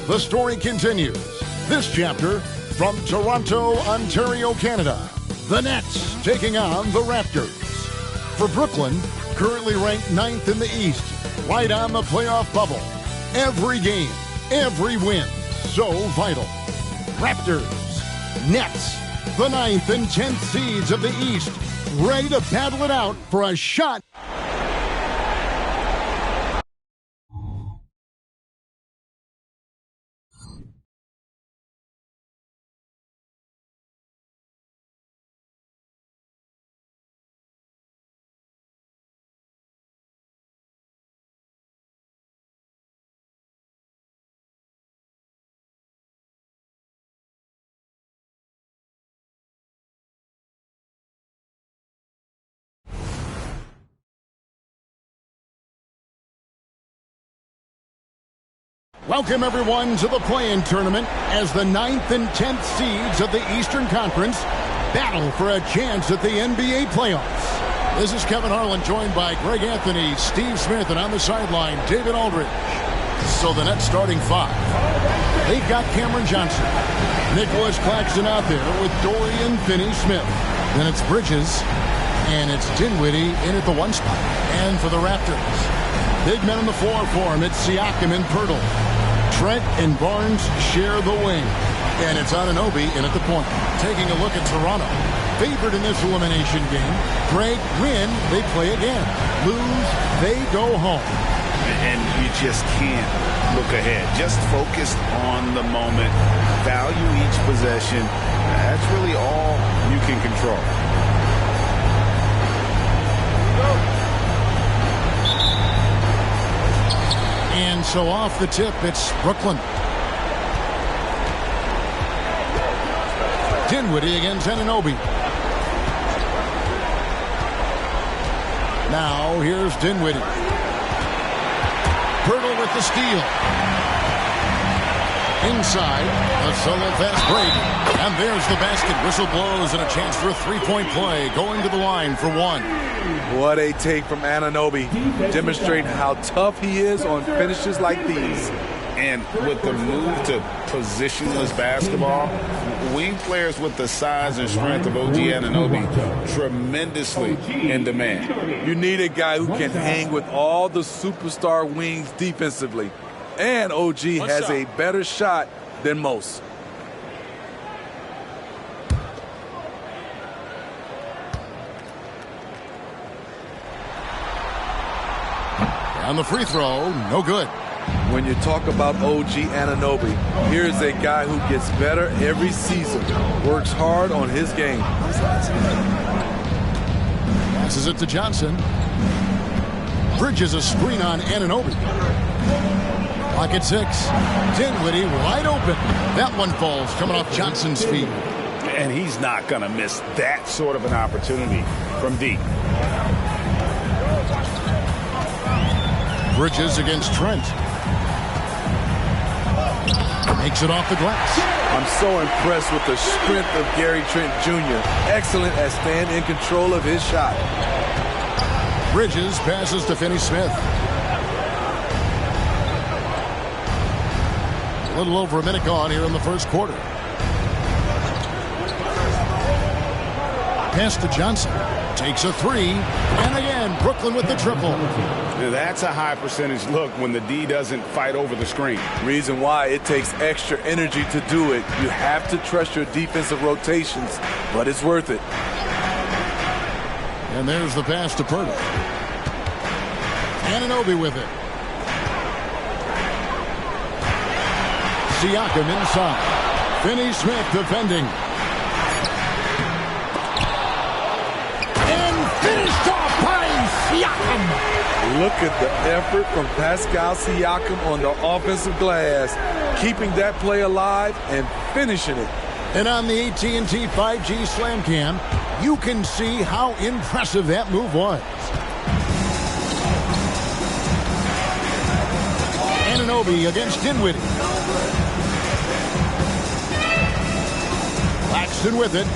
The story continues. This chapter from Toronto, Ontario, Canada. The Nets taking on the Raptors. For Brooklyn, currently ranked 9th in the East, right on the playoff bubble. Every game, every win, so vital. Raptors, Nets, the 9th and 10th seeds of the East, ready to battle it out for a shot. Welcome, everyone, to the play-in tournament as the 9th and 10th seeds of the Eastern Conference battle for a chance at the NBA playoffs. This is Kevin Harlan, joined by Greg Anthony, Steve Smith, and on the sideline, David Aldridge. So the Nets starting five. They've got Cameron Johnson, Nicholas Claxton out there with Dorian Finney-Smith. Then it's Bridges, and it's Dinwiddie in at the one spot. And for the Raptors, big men on the floor for him. It's Siakam and Pirtle. Trent and Barnes share the wing. And it's Anunoby in at the point. Taking a look at Toronto. Favored in this elimination game. Greg, win, they play again. Lose, they go home. And you just can't look ahead. Just focus on the moment. Value each possession. That's really all you can control. And so off the tip, it's Brooklyn. Dinwiddie against Anunoby. Now here's Dinwiddie. Pirtle with the steal. Inside, a solo fast break. And there's the basket. Whistle blows and a chance for a three-point play. Going to the line for one. What a take from Anunoby. Demonstrating how tough he is on finishes like these. And with the move to positionless basketball, wing players with the size and strength of OG Anunoby tremendously in demand. You need a guy who can hang with all the superstar wings defensively. And OG has a better shot than most. On the free throw, no good. When you talk about OG Anunoby, here's a guy who gets better every season, works hard on his game. Passes it to Johnson. Bridges a screen on Anunoby. Pocket six. Dinwiddie wide open. That one falls, coming off Johnson's feet. And he's not going to miss that sort of an opportunity from deep. Bridges against Trent. Makes it off the glass. I'm so impressed with the strength of Gary Trent Jr. Excellent at staying in control of his shot. Bridges passes to Finney-Smith. A little over a minute gone here in the first quarter. Pass to Johnson. Takes a three. And again, Brooklyn with the triple. That's a high percentage look when the D doesn't fight over the screen. Reason why it takes extra energy to do it. You have to trust your defensive rotations, but it's worth it. And there's the pass to Pirtle. Anunoby with it. Siakam inside. Finney-Smith defending. And finished off by Siakam. Look at the effort from Pascal Siakam on the offensive glass, keeping that play alive and finishing it. And on the AT&T 5G Slam Cam, you can see how impressive that move was. Anunoby against Dinwiddie. Claxton with it.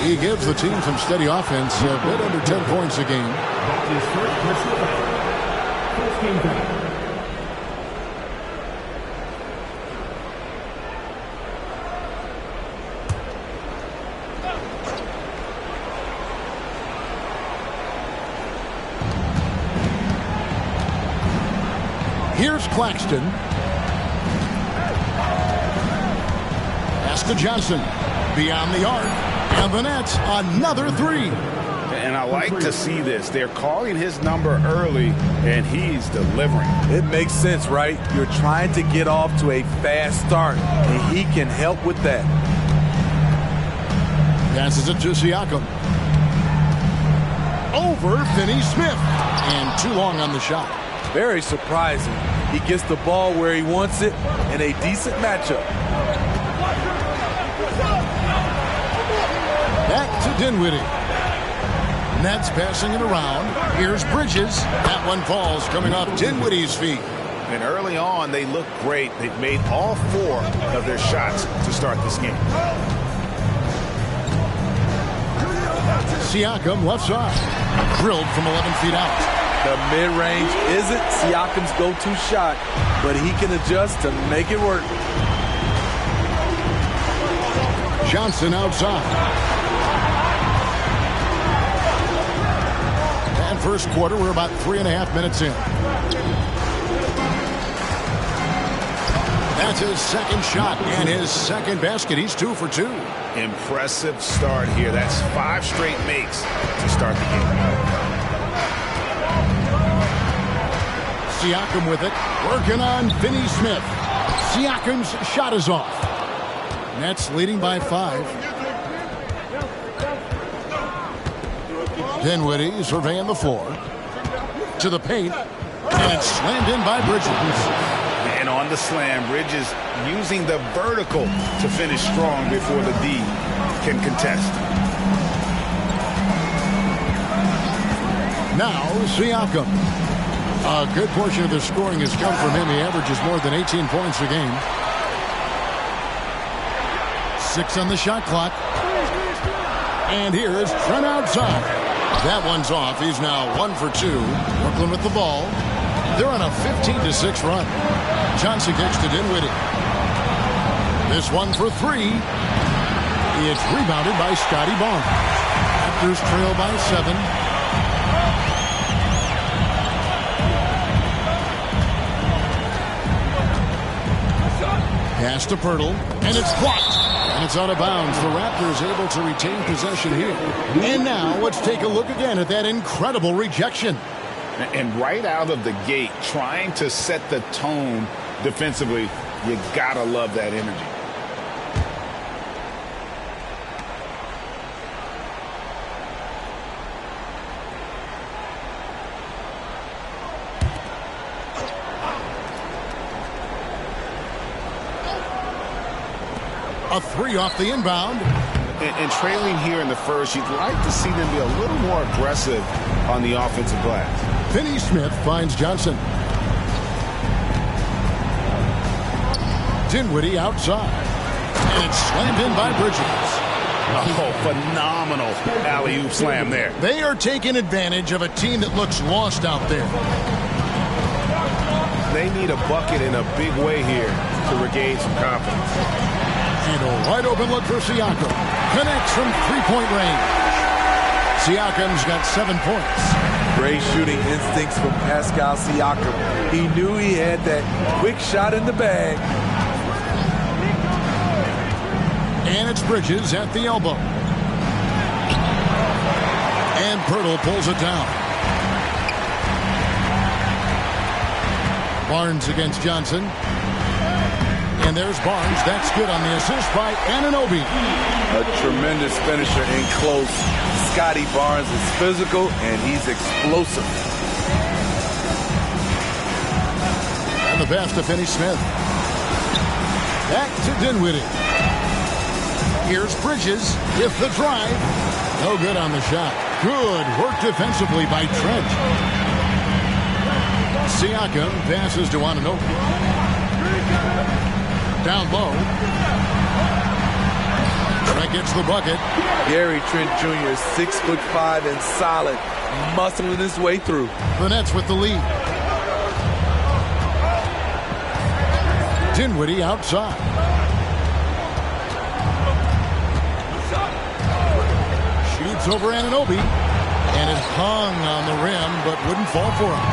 He gives the team some steady offense, a bit under 10 points a game. Here's Claxton. Pass to Johnson. Beyond the arc. And the net. Another three. And I like to see this. They're calling his number early, and he's delivering. It makes sense, right? You're trying to get off to a fast start, and he can help with that. Passes it to Siakam. Over Finney-Smith. And too long on the shot. Very surprising. He gets the ball where he wants it in a decent matchup. Back to Dinwiddie. Nets passing it around. Here's Bridges. That one falls coming off Dinwiddie's feet. And early on, they look great. They've made all 4 of their shots to start this game. Siakam left side. Drilled from 11 feet out. The mid-range isn't Siakam's go-to shot, but he can adjust to make it work. Johnson outside. And first quarter, we're about 3.5 minutes in. That's his second shot and his second basket. He's 2 for 2. Impressive start here. That's 5 straight makes to start the game. Siakam with it. Working on Finney-Smith. Siakam's shot is off. Nets leading by 5. Dinwiddie surveying the floor. To the paint. And it's slammed in by Bridges. And on the slam, Bridges using the vertical to finish strong before the D can contest. Now Siakam. A good portion of the scoring has come from him. He averages more than 18 points a game. 6 on the shot clock. And here is Trent outside. That one's off. He's now 1 for 2. Brooklyn with the ball. They're on a 15-6 run. Johnson kicks to Dinwiddie. This one for 3. It's rebounded by Scotty Barnes. Raptors trail by 7. Pass to Pirtle, and it's blocked. And it's out of bounds. The Raptors able to retain possession here. And now let's take a look again at that incredible rejection. And right out of the gate, trying to set the tone defensively, you gotta love that energy. A 3 off the inbound. And trailing here in the first, you'd like to see them be a little more aggressive on the offensive glass. Finney-Smith finds Johnson. Dinwiddie outside. And it's slammed in by Bridges. Oh, phenomenal alley-oop slam there. They are taking advantage of a team that looks lost out there. They need a bucket in a big way here to regain some confidence. And a wide open look for Siakam. Connects from 3-point range. Siakam's got 7 points. Great shooting instincts from Pascal Siakam. He knew he had that quick shot in the bag. And it's Bridges at the elbow. And Pirtle pulls it down. Barnes against Johnson. And there's Barnes. That's good on the assist by Anunoby. A tremendous finisher in close. Scotty Barnes is physical and he's explosive. And the pass to Finney-Smith. Back to Dinwiddie. Here's Bridges with the drive. No good on the shot. Good work defensively by Trent. Siakam passes to Anunoby. Down low. Trent gets the bucket. Gary Trent Jr. is 6'5" and solid, muscling his way through. The Nets with the lead. Dinwiddie outside. Shoots over Anunoby. And It hung on the rim, but wouldn't fall for him.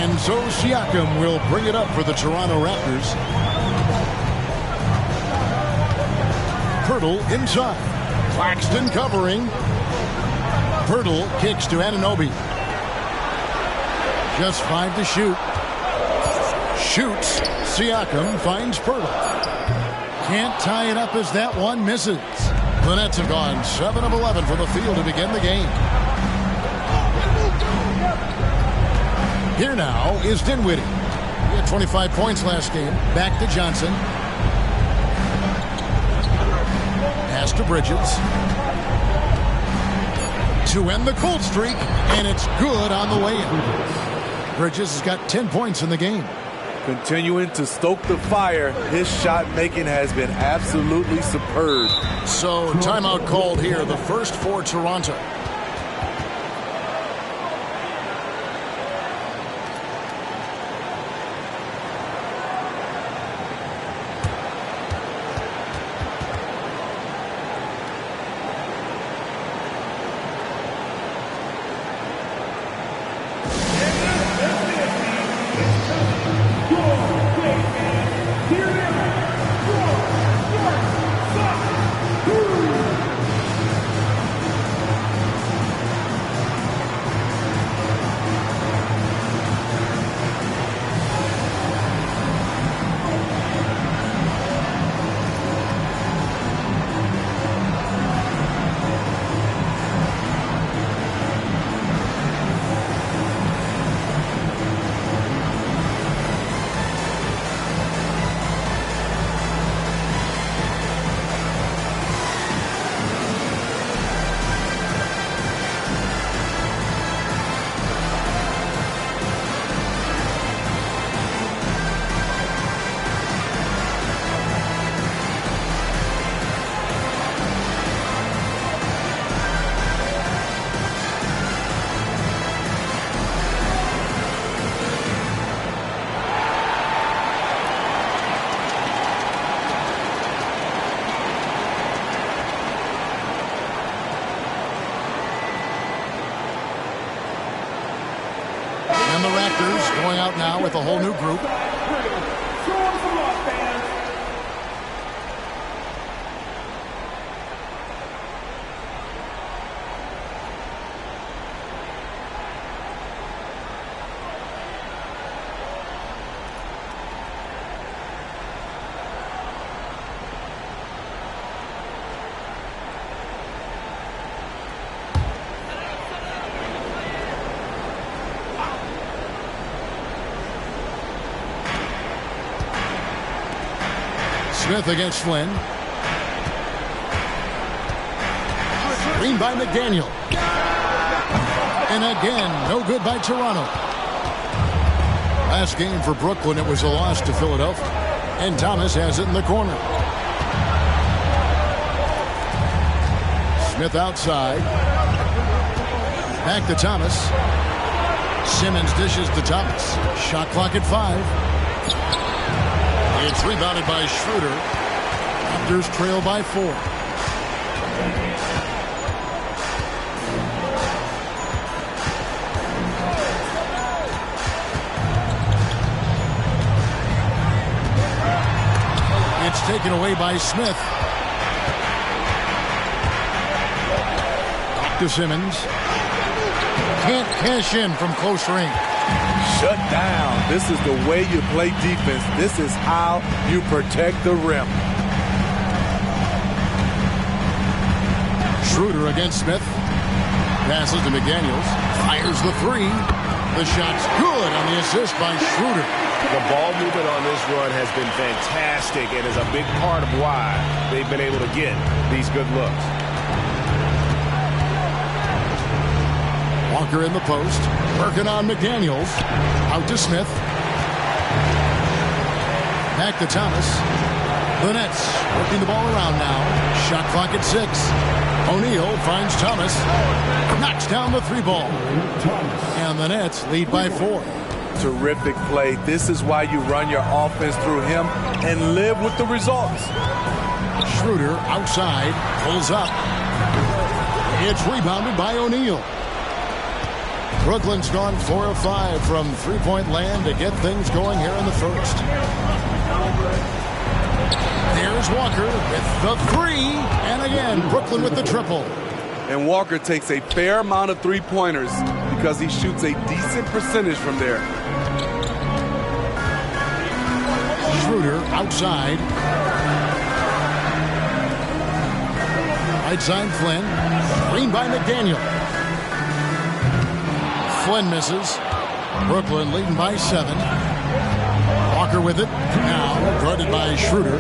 And so Siakam will bring it up for the Toronto Raptors. Pirtle inside. Claxton covering. Pirtle kicks to Anunoby. Just 5 to shoot. Shoots. Siakam finds Pirtle. Can't tie it up as that one misses. The Nets have gone 7 of 11 from the field to begin the game. Here now is Dinwiddie. He had 25 points last game. Back to Johnson. Pass to Bridges. To end the cold streak, and it's good on the way in. Bridges has got 10 points in the game. Continuing to stoke the fire, his shot making has been absolutely superb. So timeout called here, the first for Toronto. And the Raptors going out now with a whole new group. Smith against Flynn. Screen by McDaniel. And again, no good by Toronto. Last game for Brooklyn, it was a loss to Philadelphia. And Thomas has it in the corner. Smith outside. Back to Thomas. Simmons dishes to Thomas. Shot clock at 5. It's rebounded by Schroeder. Raptors trail by 4. It's taken away by Smith. Back to Simmons. Can't cash in from close range. Shut down. This is the way you play defense. This is how you protect the rim. Schroeder against Smith. Passes to McDaniels. Fires the 3. The shot's good on the assist by Schroeder. The ball movement on this run has been fantastic and is a big part of why they've been able to get these good looks. Walker in the post. Working on McDaniels. Out to Smith. Back to Thomas. The Nets working the ball around now. Shot clock at 6. O'Neal finds Thomas. Knocks down the 3 ball. And the Nets lead by 4. Terrific play. This is why you run your offense through him and live with the results. Schroeder outside. Pulls up. It's rebounded by O'Neal. Brooklyn's gone 4 of 5 from three-point land to get things going here in the first. There's Walker with the three. And again, Brooklyn with the triple. And Walker takes a fair amount of three-pointers because he shoots a decent percentage from there. Schroeder outside. Right side Flynn. Screen by McDaniel. Flynn misses. Brooklyn leading by 7. Walker with it. Now guarded by Schroeder.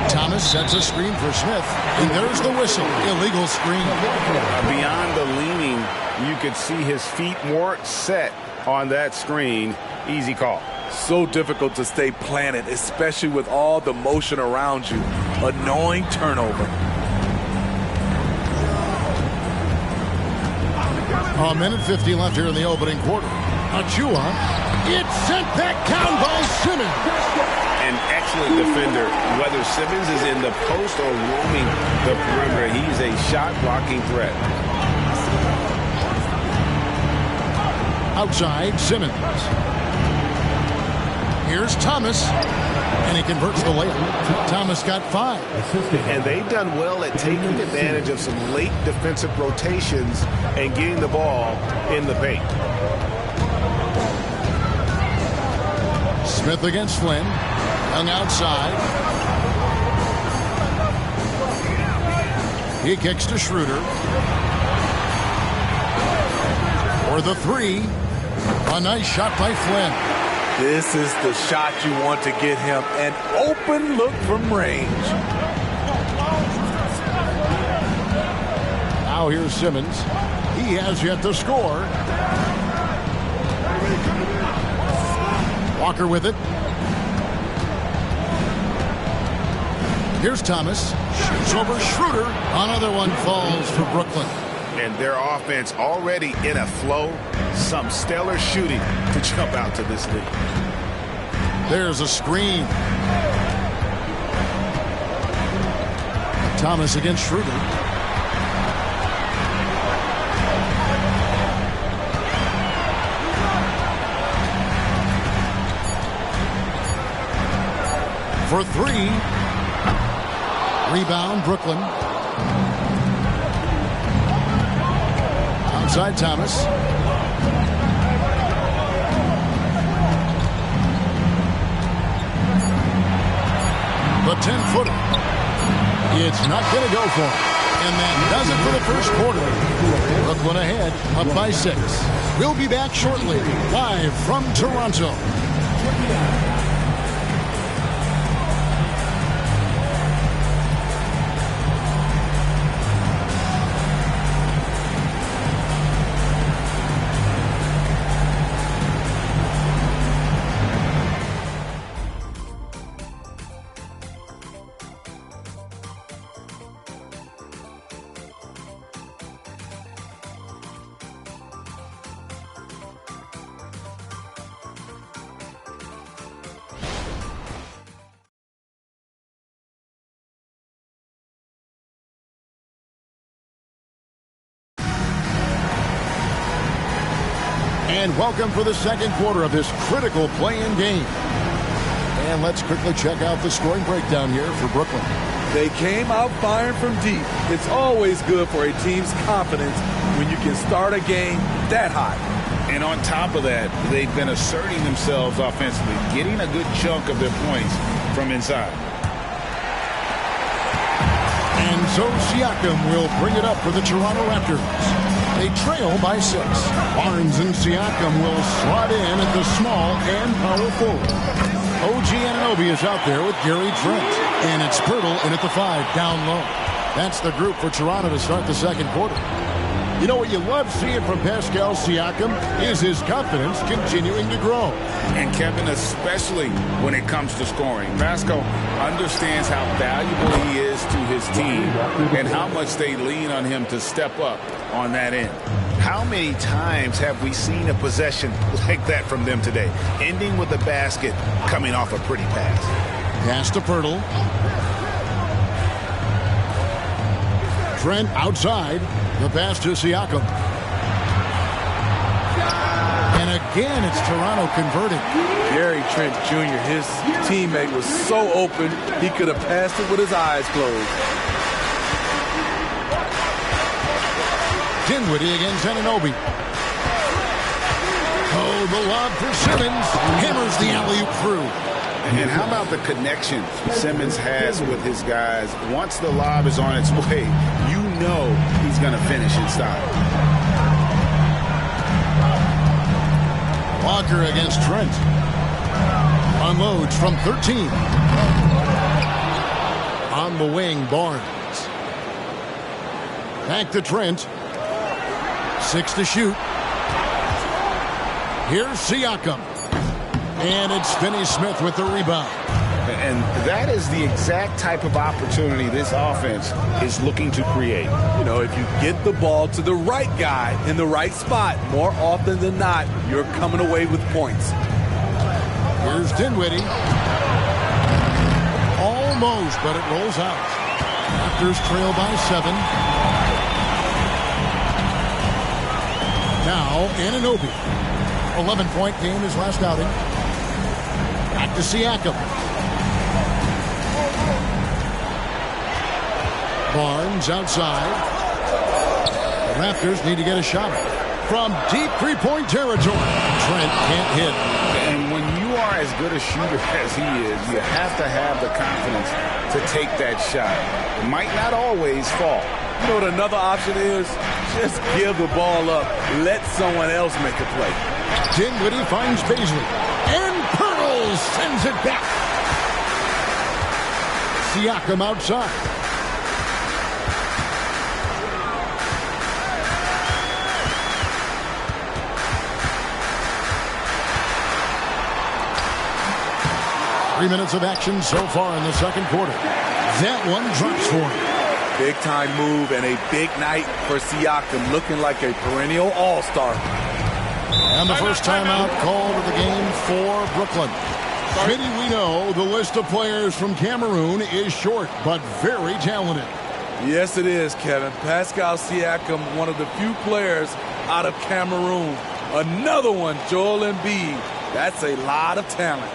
Thomas sets a screen for Smith. And there's the whistle. Illegal screen. Beyond the leaning, you could see his feet weren't set on that screen. Easy call. So difficult to stay planted, especially with all the motion around you. Annoying turnover. A minute 50 left here in the opening quarter. Achua. It's sent back down by Simmons. An excellent defender. Whether Simmons is in the post or roaming the perimeter, he's a shot-blocking threat. Outside, Simmons. Here's Thomas. And he converts the layup. Thomas got 5. And they've done well at taking advantage of some late defensive rotations and getting the ball in the paint. Smith against Flynn. Young outside. He kicks to Schroeder. For the three. A nice shot by Flynn. This is the shot you want to get him. An open look from range. Now here's Simmons. He has yet to score. Walker with it. Here's Thomas. Shoots over Schroeder. Another one falls for Brooklyn. And their offense already in a flow. Some stellar shooting to jump out to this lead. There's a screen. Thomas against Schroeder. For 3. Rebound, Brooklyn. Outside Thomas. The 10-footer. It's not going to go for him. And that does it for the first quarter. Brooklyn ahead, up by 6. We'll be back shortly, live from Toronto. And welcome for the second quarter of this critical play-in game. And let's quickly check out the scoring breakdown here for Brooklyn. They came out firing from deep. It's always good for a team's confidence when you can start a game that hot. And on top of that, they've been asserting themselves offensively, getting a good chunk of their points from inside. And so Siakam will bring it up for the Toronto Raptors. They trail by 6. Barnes and Siakam will slot in at the small and power forward. OG Anunoby is out there with Gary Trent. And it's Pirtle in at the 5, down low. That's the group for Toronto to start the second quarter. You know what you love seeing from Pascal Siakam is his confidence continuing to grow. And Kevin, especially when it comes to scoring. Pascal understands how valuable he is to his team and how much they lean on him to step up on that end. How many times have we seen a possession like that from them today, ending with a basket coming off a pretty pass? Pass to Pirtle. Trent outside. The pass to Siakam. again, it's Toronto converting. Gary Trent Jr., his teammate, was so open, he could have passed it with his eyes closed. Dinwiddie against Anunoby. Oh, the lob for Simmons. Hammers the alley-oop through. And how about the connection Simmons has with his guys? Once the lob is on its way, you know he's going to finish in style. Walker against Trent. Unloads from 13. On the wing, Barnes. Back to Trent. 6 to shoot. Here's Siakam. And it's Finney-Smith with the rebound. And that is the exact type of opportunity this offense is looking to create. You know, if you get the ball to the right guy in the right spot, more often than not, you're coming away with points. Here's Dinwiddie. Almost, but it rolls out. Raptors trail by 7. Now, Anunoby. 11-point game his last outing. Back to Siakam. Barnes outside. The Raptors need to get a shot from deep three-point territory. Trent can't hit. And when you are as good a shooter as he is, you have to have the confidence to take that shot. It might not always fall. You know what another option is? Just give the ball up. Let someone else make a play. Dinwiddie finds Paisley. And Pearl sends it back. Siakam outside. Three minutes of action so far in the second quarter. That one drops for him. Big time move and a big night for Siakam, looking like a perennial all-star. And the first timeout called of the game for Brooklyn. Vinny, we know the list of players from Cameroon is short, but very talented. Yes, it is, Kevin. Pascal Siakam, one of the few players out of Cameroon. Another one, Joel Embiid. That's a lot of talent.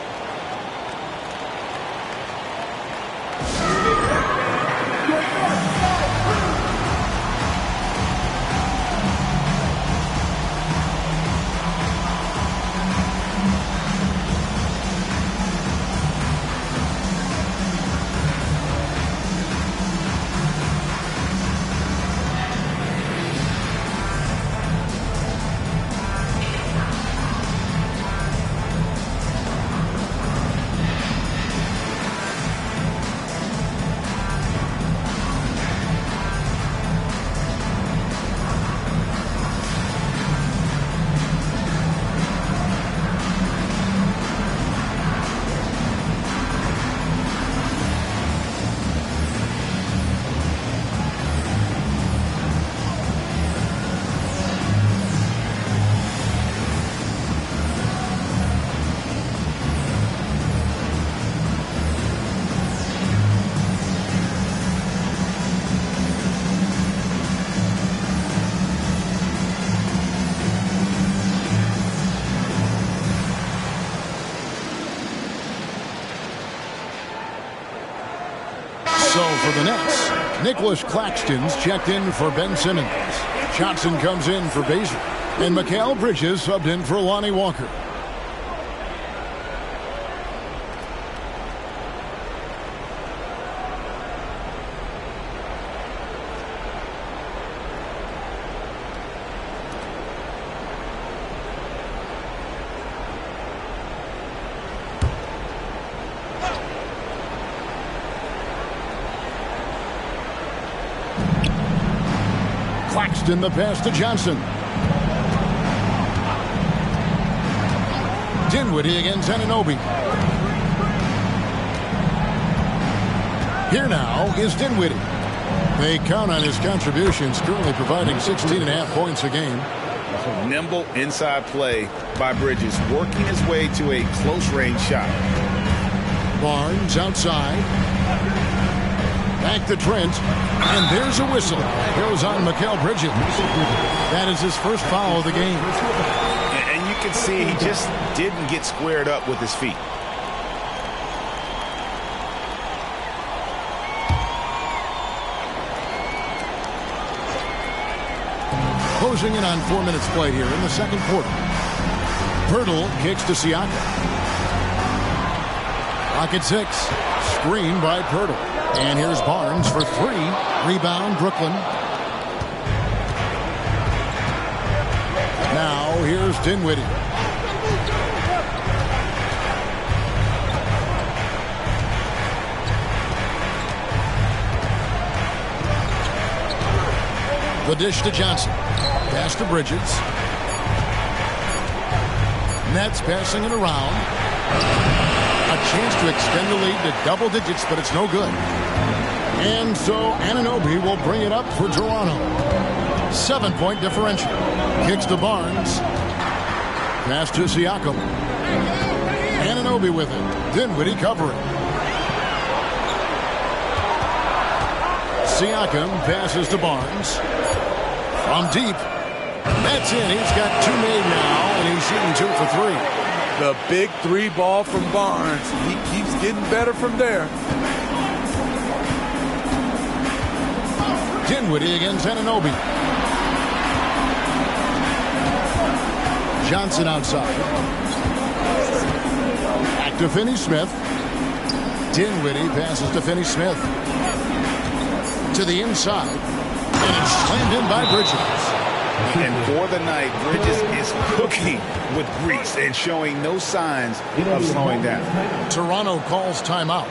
So for the Nets, Nicholas Claxton's checked in for Ben Simmons. Johnson comes in for Baszler. And Mikal Bridges subbed in for Lonnie Walker. Claxton the pass to Johnson. Dinwiddie against Anunoby. Here now is Dinwiddie. They count on his contributions, currently providing 16.5 points a game. Nimble inside play by Bridges, working his way to a close-range shot. Barnes outside. Back to Trent. And there's a whistle. Goes on Mikal Bridges. That is his first foul of the game. And you can see he just didn't get squared up with his feet. Closing in on 4 minutes played here in the second quarter. Pirtle kicks to Siakam. Pocket 6. Screen by Pirtle. And here's Barnes for 3. Rebound, Brooklyn. Now here's Dinwiddie. The dish to Johnson. Pass to Bridges. Nets passing it around. A chance to extend the lead to double digits, but it's no good. And so Anunoby will bring it up for Toronto. 7-point differential. Kicks to Barnes. Pass to Siakam. Anunoby with it. Dinwiddie covering. Siakam passes to Barnes. From deep. That's in. He's got 2 made now, and he's shooting 2 for 3. The big 3 ball from Barnes. He keeps getting better from there. Dinwiddie against Anunoby. Johnson outside. Back to Finney-Smith. Dinwiddie passes to Finney-Smith. To the inside. And it's slammed in by Bridges. And for the night, Bridges is cooking with grease and showing no signs of slowing down. Toronto calls timeout.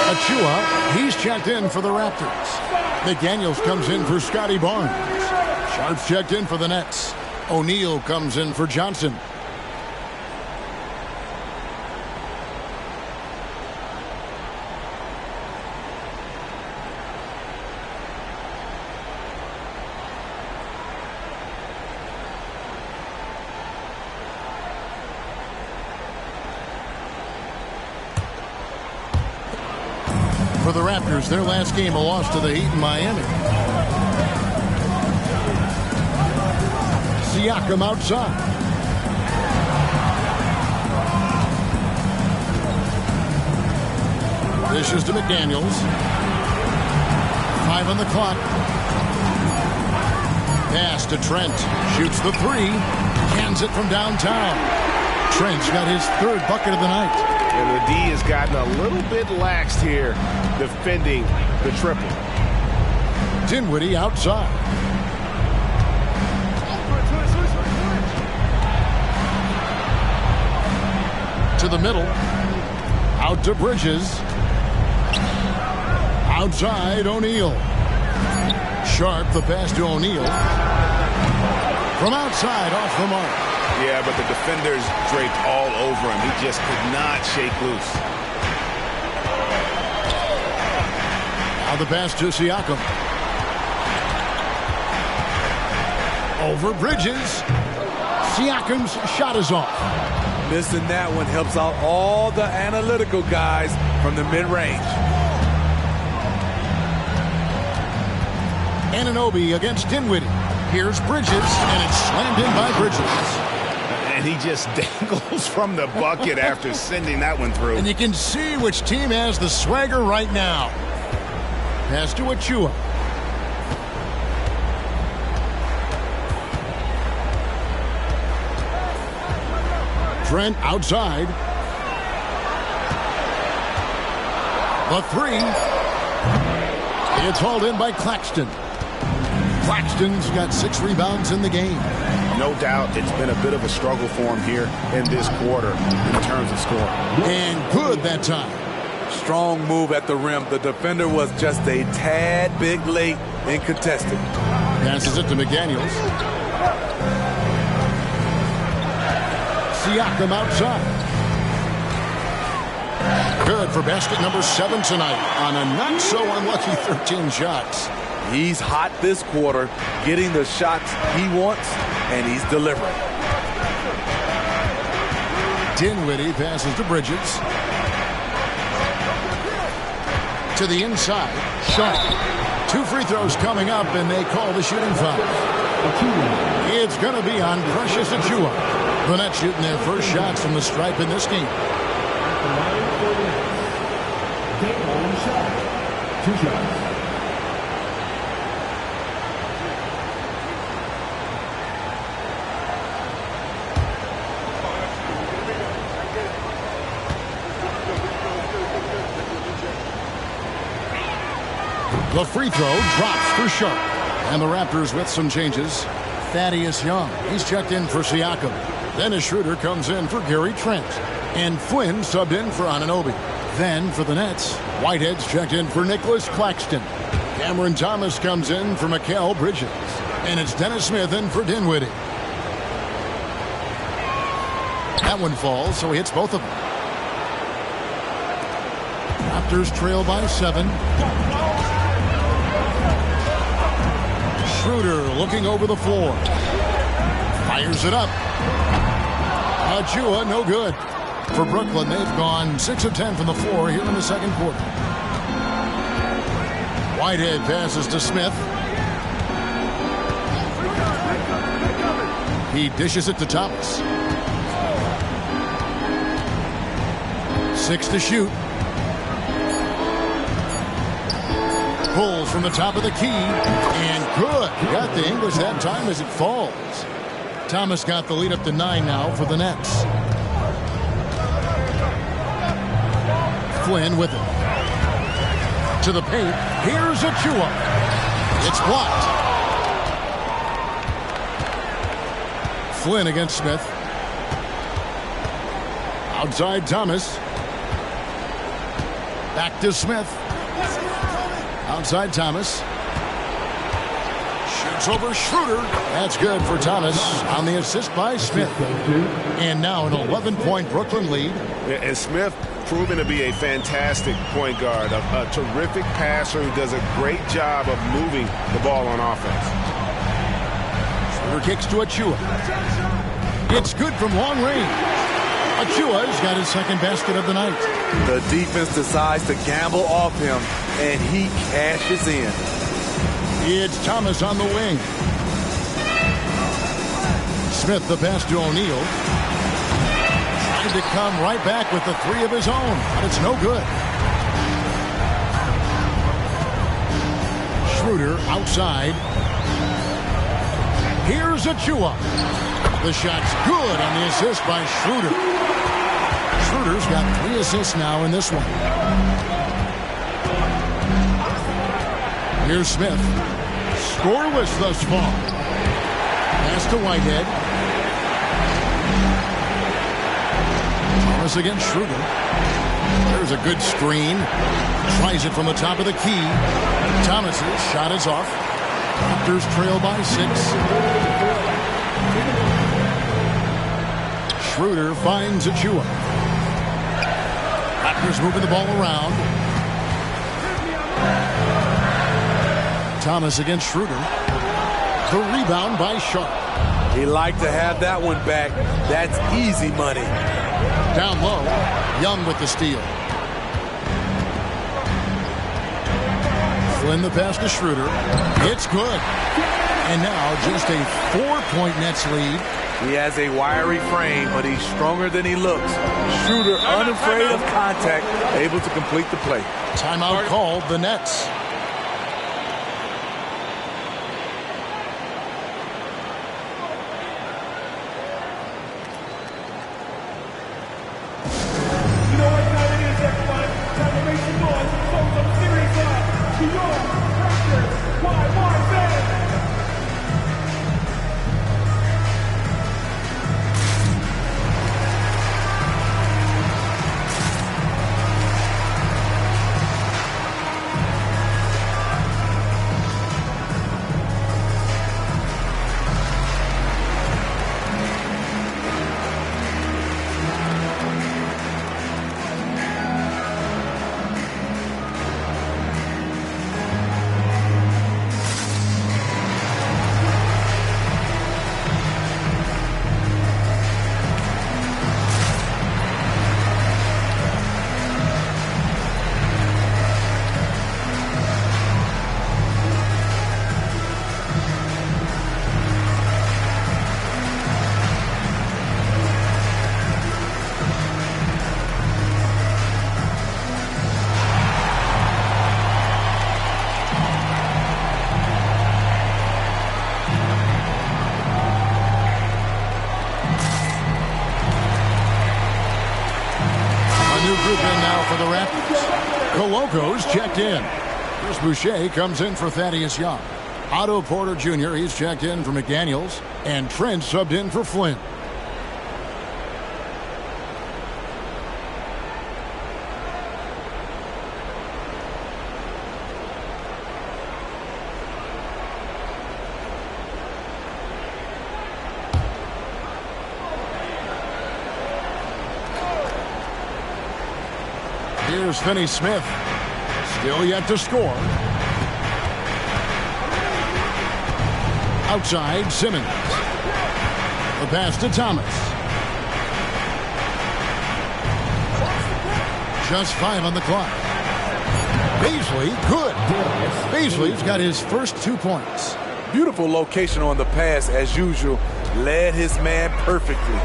Achua, he's checked in for the Raptors. McDaniels comes in for Scotty Barnes. Sharp's checked in for the Nets. O'Neal comes in for Johnson. For the Raptors, their last game, a loss to the Heat in Miami. Siakam outside. Dishes to McDaniels. 5 on the clock. Pass to Trent. Shoots the 3. Cans it from downtown. Trent's got his 3rd bucket of the night. And the D has gotten a little bit laxed here defending the triple. Dinwiddie outside. To the middle. Out to Bridges. Outside, O'Neal. Sharp, the pass to O'Neal. From outside, off the mark. Yeah, but the defenders draped all over him. He just could not shake loose. Now the pass to Siakam. Over Bridges. Siakam's shot is off. Missing that one helps out all the analytical guys from the mid-range. Anunoby against Dinwiddie. Here's Bridges, and it's slammed in by Bridges. And he just dangles from the bucket after sending that one through. And you can see which team has the swagger right now. Pass to Achua. Trent outside. The three. It's hauled in by Claxton. Claxton's got 6 rebounds in the game. No doubt it's been a bit of a struggle for him here in this quarter in terms of scoring. And good that time. Strong move at the rim. The defender was just a tad bit late in contesting. Passes it to McDaniels. Siakam outside. Good for basket number 7 tonight on a not-so-unlucky 13 shots. He's hot this quarter, getting the shots he wants, and he's delivering. Dinwiddie passes to Bridges. To the inside. Sharp. 2 free throws coming up, and they call the shooting foul. It's going to be on Precious Achua. The Nets shooting their first shots from the stripe in this game. 2 shots. The free throw drops for Sharp. And the Raptors with some changes. Thaddeus Young, he's checked in for Siakam. Dennis Schroeder comes in for Gary Trent. And Flynn subbed in for Anunoby. Then for the Nets, Whitehead's checked in for Nicholas Claxton. Cameron Thomas comes in for Mikal Bridges. And it's Dennis Smith in for Dinwiddie. That one falls, so he hits both of them. Raptors trail by 7. Schroeder looking over the floor. Fires it up. Achua, no good. For Brooklyn, they've gone 6 of 10 from the floor here in the second quarter. Whitehead passes to Smith. He dishes it to Thomas. 6 to shoot. Pulls from the top of the key. And good. Got the English that time as it falls. Thomas got the lead up to 9 now for the Nets. Flynn with it. To the paint. Here's Achua. It's blocked. Flynn against Smith. Outside Thomas. Back to Smith. Outside Thomas. Shoots over Schroeder. That's good for Thomas on the assist by Smith. And now an 11-point Brooklyn lead. And Smith proven to be a fantastic point guard, a terrific passer who does a great job of moving the ball on offense. Schroeder kicks to Achua. It's good from long range. Achua's got his second basket of the night. The defense decides to gamble off him, and he cashes in. It's Thomas on the wing. Smith the pass to O'Neal. Trying to come right back with the 3 of his own, but it's no good. Schroeder outside. Here's Achua. The shot's good on the assist by Schroeder. Schroeder's got 3 assists now in this one. Here's Smith. Scoreless thus far. Pass to Whitehead. Thomas against Schroeder. There's a good screen. Tries it from the top of the key. Thomas's shot is off. Raptors trail by 6. Schroeder finds Achua. Raptors moving the ball around. Thomas against Schroeder. The rebound by Sharp. He liked to have that one back. That's easy money. Down low. Young with the steal. Flynn the pass to Schroeder. It's good. And now just a 4-point Nets lead. He has a wiry frame, but he's stronger than he looks. Schroeder, unafraid of contact, able to complete the play. Timeout called, the Nets. You know what time it is, everyone? Time to make some noise and close up series live. New York, Raptors, YYZ. Group in now for the Raptors. Coloco's checked in. Chris Boucher comes in for Thaddeus Young. Otto Porter Jr., he's checked in for McDaniels. And Trent subbed in for Flynn. Here's Finney Smith. Still yet to score. Outside, Simmons. The pass to Thomas. Just 5 on the clock. Beasley, good. Beasley's got his first 2 points. Beautiful location on the pass, as usual. Led his man perfectly.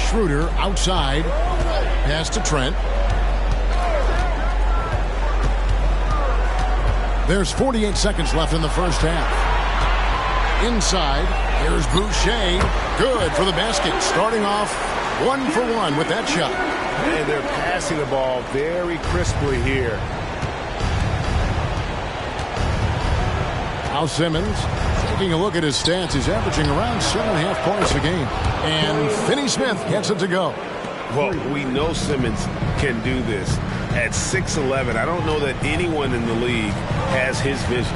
Schroeder outside. Pass to Trent. There's 48 seconds left in the first half. Inside, here's Boucher. Good for the basket. Starting off 1 for 1 with that shot. And they're passing the ball very crisply here. Now Simmons, taking a look at his stats, he's averaging around 7.5 points a game. And Finney Smith gets it to go. Well, we know Simmons can do this. At 6'11", I don't know that anyone in the league has his vision.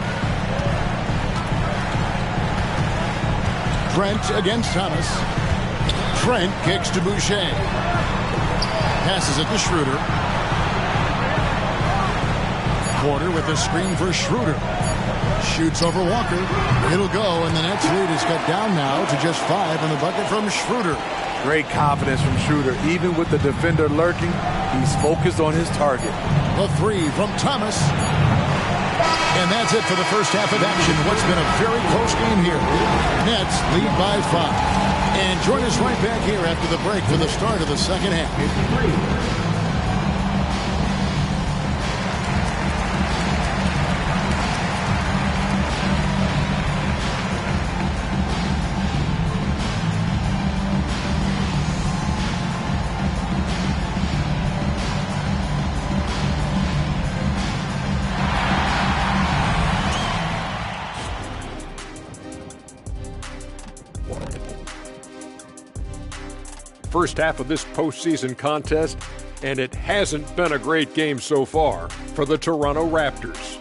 Trent against Thomas. Trent kicks to Boucher. Passes it to Schroeder. Porter with the screen for Schroeder. Shoots over Walker. It'll go, and the Nets lead is cut down now to just 5 in the bucket from Schroeder. Great confidence from Schroeder. Even with the defender lurking, he's focused on his target. The 3 from Thomas. And that's it for the first half of action. What's been a very close game here. Nets lead by 5. And join us right back here after the break for the start of the second half. First half of this postseason contest, and it hasn't been a great game so far for the Toronto Raptors.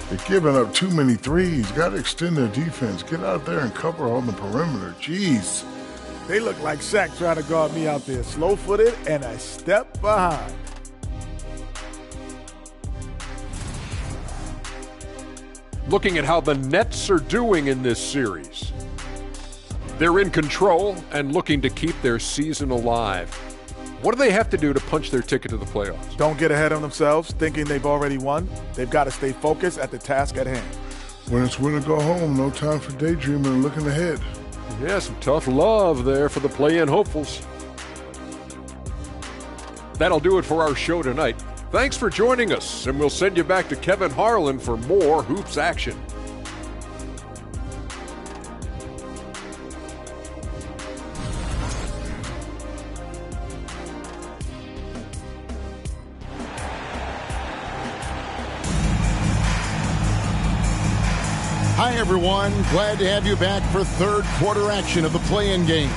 They're giving up too many threes. Got to extend their defense. Get out there and cover on the perimeter. Jeez. They look like Shaq trying to guard me out there. Slow-footed and a step behind. Looking at how the Nets are doing in this series. They're in control and looking to keep their season alive. What do they have to do to punch their ticket to the playoffs? Don't get ahead of themselves thinking they've already won. They've got to stay focused at the task at hand. When it's win or go home, no time for daydreaming and looking ahead. Yeah, some tough love there for the play-in hopefuls. That'll do it for our show tonight. Thanks for joining us, and we'll send you back to Kevin Harlan for more Hoops action. Hi, everyone. Glad to have you back for third quarter action of the play-in game.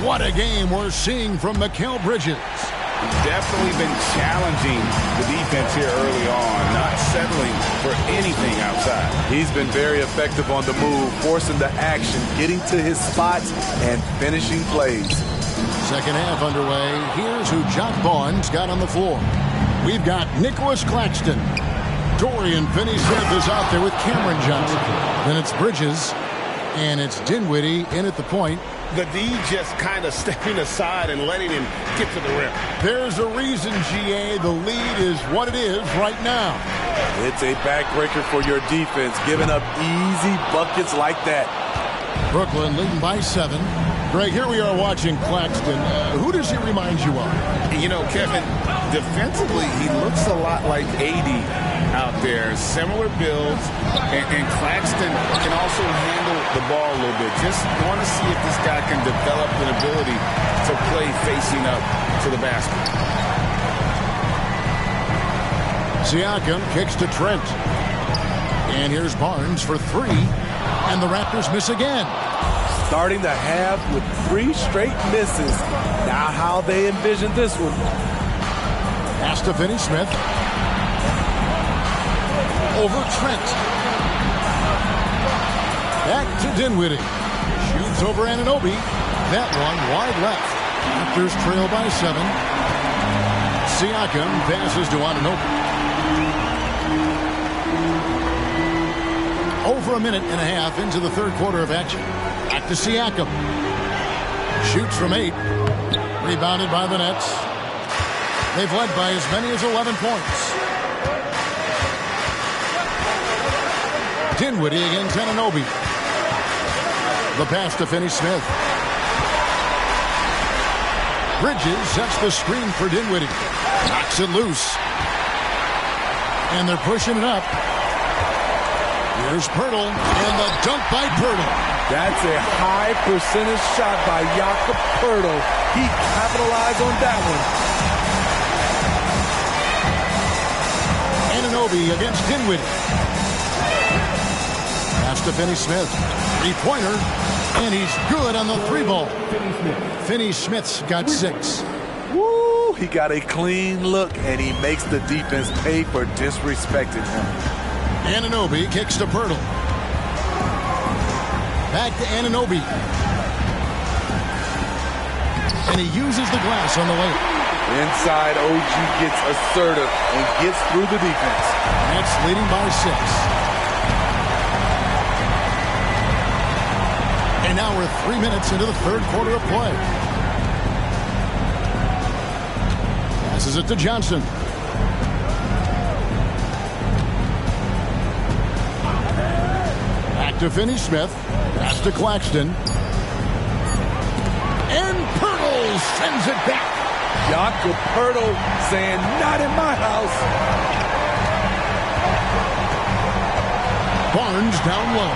What a game we're seeing from Mikal Bridges. He's definitely been challenging the defense here early on, not settling for anything outside. He's been very effective on the move, forcing the action, getting to his spots, and finishing plays. Second half underway. Here's who Jock Vaughn's got on the floor. We've got Nicholas Claxton. Dorian Finney-Smith is out there with Cameron Johnson. Then it's Bridges, and it's Dinwiddie in at the point. The D just kind of stepping aside and letting him get to the rim. There's a reason, GA, the lead is what it is right now. It's a backbreaker for your defense, giving up easy buckets like that. Brooklyn leading by 7. Greg, here we are watching Claxton. Who does he remind you of? You know, Kevin, defensively, he looks a lot like AD out there. Similar builds, and Claxton can also handle the ball a little bit. Just want to see if this guy can develop an ability to play facing up to the basket. Siakam kicks to Trent. And here's Barnes for 3. And the Raptors miss again. Starting the half with 3 straight misses. Now how they envision this one. Pass to Finney-Smith. Over Trent. Back to Dinwiddie. Shoots over Anunoby. That one wide left. Raptors trail by 7. Siakam passes to Anunoby. Over a minute and a half into the third quarter of action. Back to Siakam. Shoots from 8. Rebounded by the Nets. They've led by as many as 11 points. Dinwiddie against Anunoby. The pass to Finney-Smith. Bridges sets the screen for Dinwiddie. Knocks it loose. And they're pushing it up. Here's Pirtle, and the dunk by Pirtle. That's a high percentage shot by Jakob Pirtle. He capitalized on that one. Anunoby against Dinwiddie. Pass to Finney-Smith. 3-pointer, and he's good on the 3-ball. Finney-Smith's got 6. Woo! He got a clean look, and he makes the defense pay for disrespecting him. Anunoby kicks to Pirtle. Back to Anunoby. And he uses the glass on the layup. Inside, OG gets assertive and gets through the defense. Nets leading by 6. And now we're 3 minutes into the third quarter of play. Passes it to Johnson. To Finney-Smith. Pass to Claxton. And Pirtle sends it back. Jakob Pirtle saying, not in my house. Barnes down low.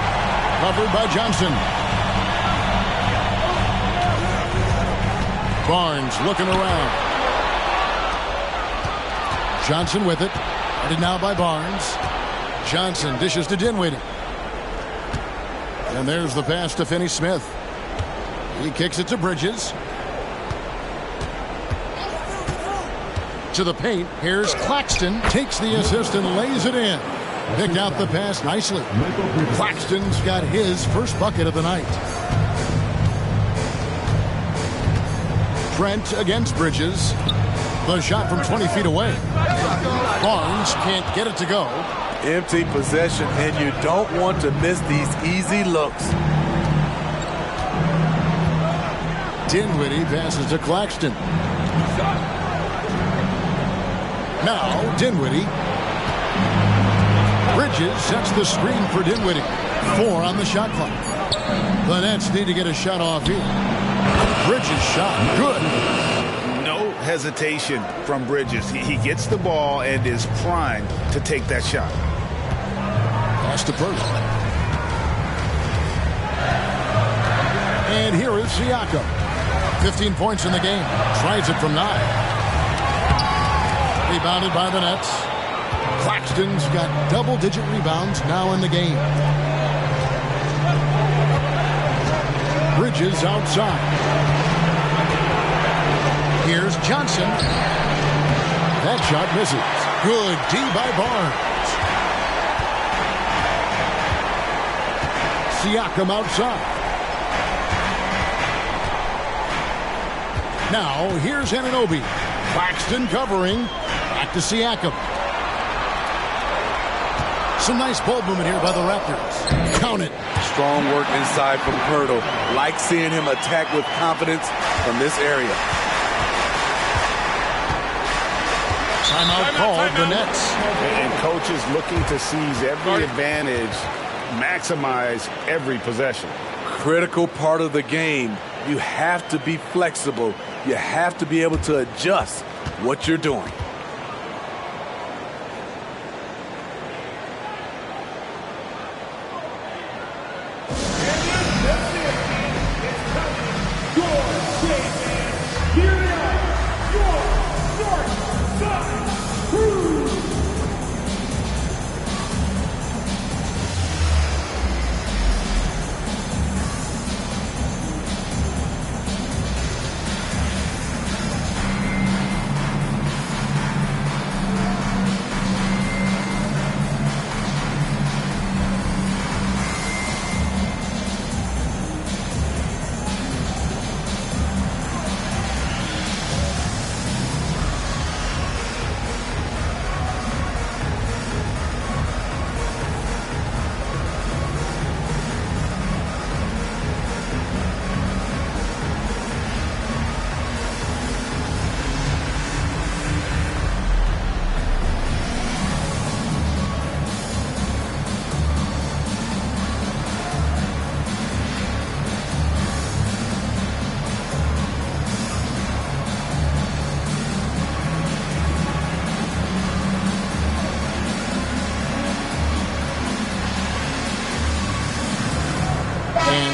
Covered by Johnson. Barnes looking around. Johnson with it. Headed now by Barnes. Johnson dishes to Dinwiddie. And there's the pass to Finney-Smith. He kicks it to Bridges. To the paint. Here's Claxton. Takes the assist and lays it in. Picked out the pass nicely. Claxton's got his first bucket of the night. Trent against Bridges. The shot from 20 feet away. Barnes can't get it to go. Empty possession, and you don't want to miss these easy looks. Dinwiddie passes to Claxton. Now, Dinwiddie. Bridges sets the screen for Dinwiddie. 4 on the shot clock. The Nets need to get a shot off here. Bridges shot. Good. No hesitation from Bridges. He gets the ball and is primed to take that shot. Pass to first. And here is Siakam. 15 points in the game. Tries it from 9. Rebounded by the Nets. Claxton's got double-digit rebounds now in the game. Bridges outside. Here's Johnson. That shot misses. Good D by Barnes. Siakam outside. Now, here's Anunoby. Claxton covering. Back to Siakam. Some nice ball movement here by the Raptors. Count it. Strong work inside from Pirtle. Like seeing him attack with confidence from this area. Timeout called the Nets. And coaches looking to seize every advantage, maximize every possession. Critical part of the game. You have to be flexible. You have to be able to adjust what you're doing.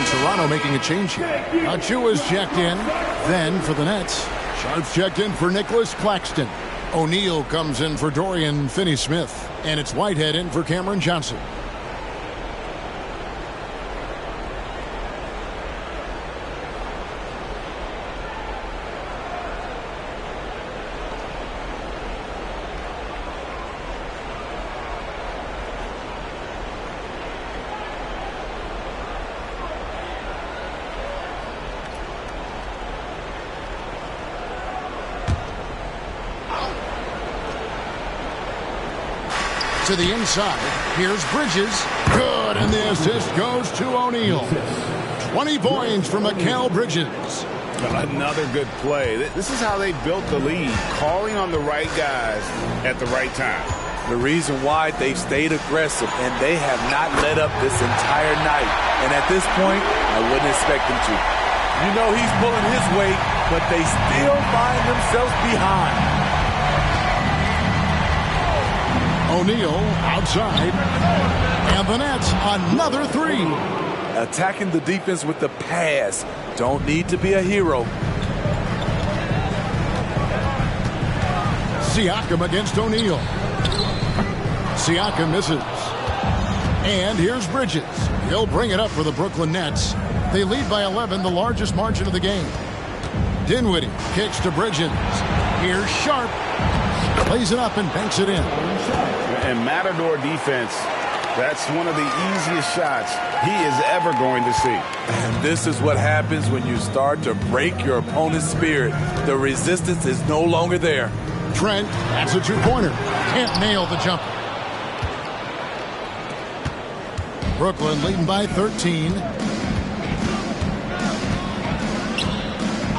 Toronto making a change here. Achua's checked in. Then for the Nets, Sharp's checked in for Nicholas Claxton. O'Neal comes in for Dorian Finney-Smith. And it's Whitehead in for Cameron Johnson. To the inside. Here's Bridges. Good, and the assist goes to O'Neal. 20 points from Mikal Bridges. Another good play. This is how they built the lead, calling on the right guys at the right time. The reason why they've stayed aggressive, and they have not let up this entire night. And at this point, I wouldn't expect them to. You know he's pulling his weight, but they still find themselves behind. O'Neal outside. And the Nets, another 3. Attacking the defense with the pass. Don't need to be a hero. Siakam against O'Neal. Siakam misses. And here's Bridges. He'll bring it up for the Brooklyn Nets. They lead by 11, the largest margin of the game. Dinwiddie kicks to Bridges. Here's Sharp. Plays it up and banks it in. And Matador defense, that's one of the easiest shots he is ever going to see. And this is what happens when you start to break your opponent's spirit. The resistance is no longer there. Trent, that's a 2-pointer. Can't nail the jumper. Brooklyn leading by 13.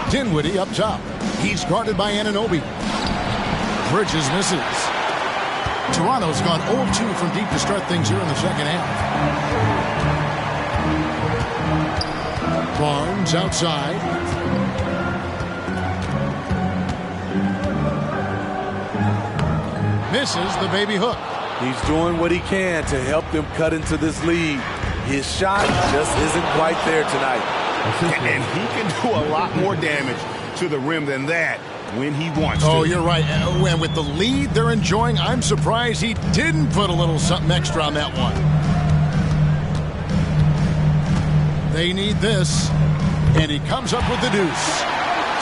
Dinwiddie up top. He's guarded by Anunoby. Bridges misses. Toronto's gone 0-2 from deep to start things here in the second half. Barnes outside. Misses the baby hook. He's doing what he can to help them cut into this lead. His shot just isn't quite there tonight. And he can do a lot more damage to the rim than that when he wants to. Oh, you're right. And with the lead they're enjoying, I'm surprised he didn't put a little something extra on that one. They need this. And he comes up with the deuce.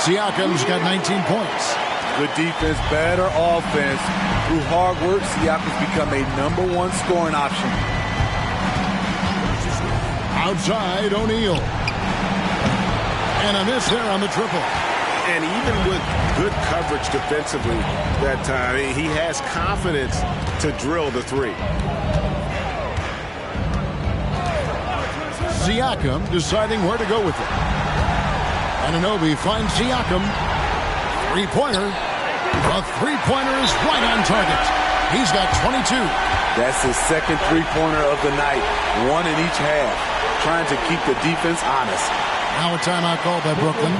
Siakam's got 19 points. Good defense, better offense. Through hard work, Siakam's become a #1 scoring option. Outside, O'Neal. And a miss there on the triple. And even with good coverage defensively that time, he has confidence to drill the three. Siakam deciding where to go with it. Anunoby finds Siakam. Three-pointer. The three-pointer is right on target. He's got 22. That's his second three-pointer of the night. One in each half. Trying to keep the defense honest. Now a timeout called by Brooklyn.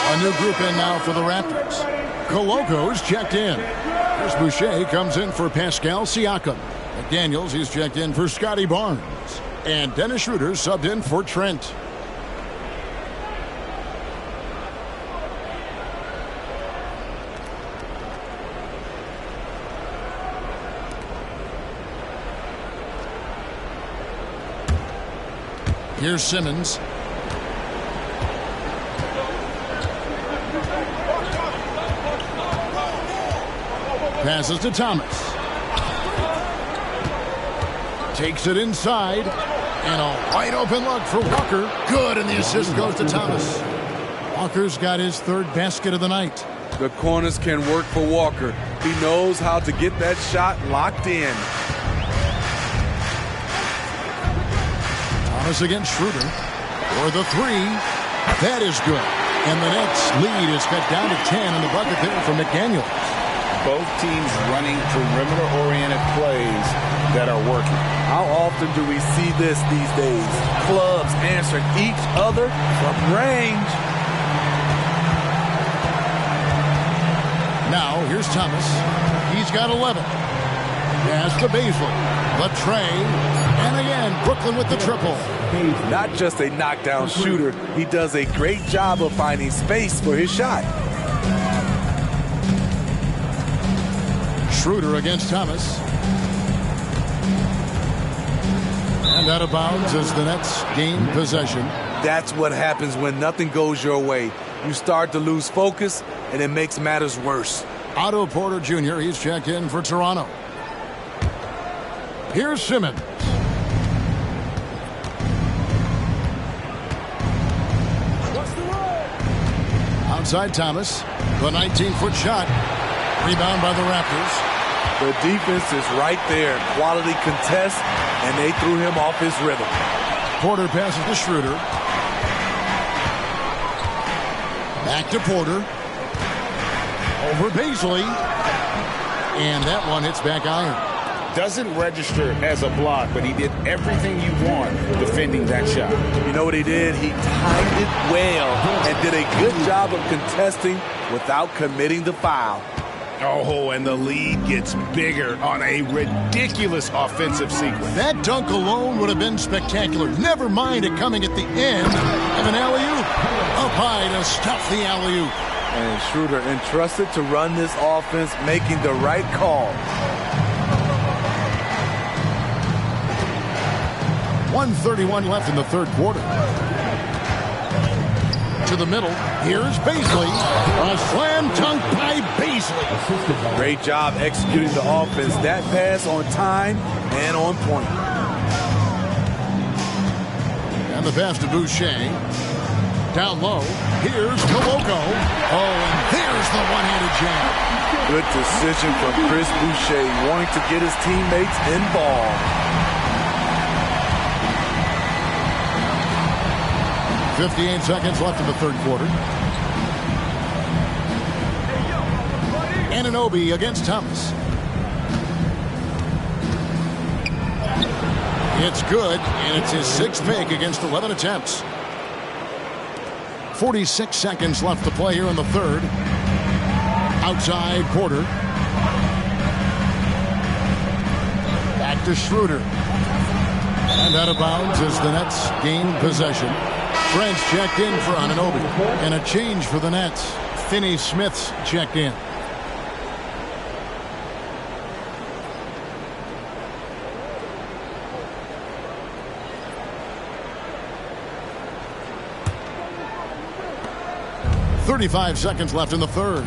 A new group in now for the Raptors. Koloko's checked in. Chris Boucher comes in for Pascal Siakam. McDaniels, he's checked in for Scotty Barnes. And Dennis Schroeder subbed in for Trent. Here's Simmons. Passes to Thomas. Takes it inside. And a wide open look for Walker. Good, and the assist goes to Thomas. Walker's got his third basket of the night. The corners can work for Walker. He knows how to get that shot locked in. Thomas against Schroeder. For the three. That is good. And the Nets' lead is cut down to 10 in the bucket there for McDaniels. Both teams running perimeter-oriented plays that are working. How often do we see this these days? Clubs answering each other from range. Now, here's Thomas. He's got 11. Pass to Baisley. The tray. And again, Brooklyn with the triple. Not just a knockdown shooter, he does a great job of finding space for his shot. Schroeder against Thomas. And out of bounds as the Nets gain possession. That's what happens when nothing goes your way. You start to lose focus, and it makes matters worse. Otto Porter Jr., he's checked in for Toronto. Here's Simmons. Outside Thomas. The 19-foot shot. Rebound by the Raptors. The defense is right there. Quality contest, and they threw him off his rhythm. Porter passes to Schroeder. Back to Porter. Over Beasley. And that one hits back iron. Doesn't register as a block, but he did everything you want defending that shot. You know what he did? He timed it well and did a good job of contesting without committing the foul. Oh, and the lead gets bigger on a ridiculous offensive sequence. That dunk alone would have been spectacular. Never mind it coming at the end of an alley-oop. Up high to stuff the alley-oop. And Schroeder entrusted to run this offense, making the right call. 1:31 left in the third quarter. To the middle. Here's Beasley. A slam dunk by Beasley. Great job executing the offense. That pass on time and on point. And the pass to Boucher. Down low. Here's Koloko. Oh, and there's the one-handed jam. Good decision from Chris Boucher, wanting to get his teammates involved. 58 seconds left in the third quarter. Anunoby against Thomas. It's good, and it's his sixth make against 11 attempts. 46 seconds left to play here in the third. Outside Porter. Back to Schroeder. And out of bounds as the Nets gain possession. Trent's checked in for Anunoby. And a change for the Nets. Finney Smith's checked in. .35 seconds left in the third.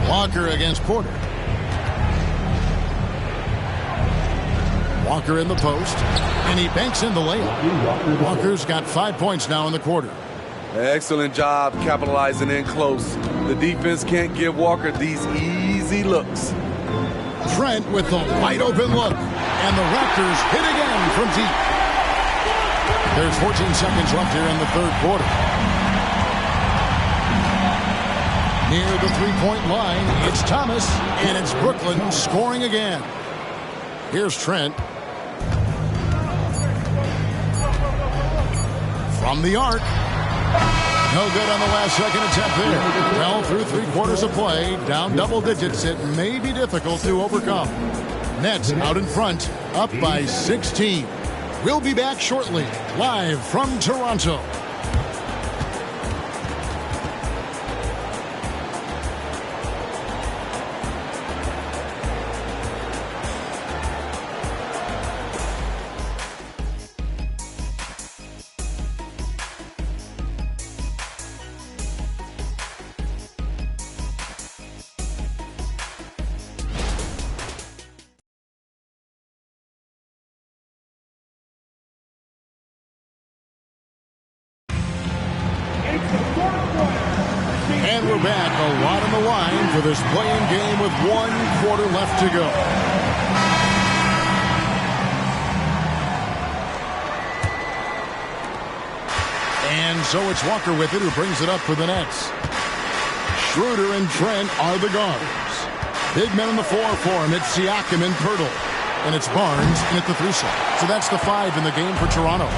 Walker against Porter. Walker in the post, and he banks in the layup. Walker's got 5 points now in the quarter. Excellent job capitalizing in close. The defense can't give Walker these easy looks. Trent with the wide open look, and the Raptors hit again from deep. There's 14 seconds left here in the third quarter. Near the three-point line, it's Thomas, and it's Brooklyn scoring again. Here's Trent. From the arc. No good on the last second attempt there. Well, through 3 quarters of play, down double digits, it may be difficult to overcome. Nets out in front, up by 16. We'll be back shortly, live from Toronto. And we're back, a lot on the line for this play-in game with 1 quarter left to go. And so it's Walker with it, who brings it up for the Nets. Schroeder and Trent are the guards. Big men on the floor for him. It's Siakam and Pirtle. And it's Barnes in at the 3 slot. So that's the 5 in the game for Toronto.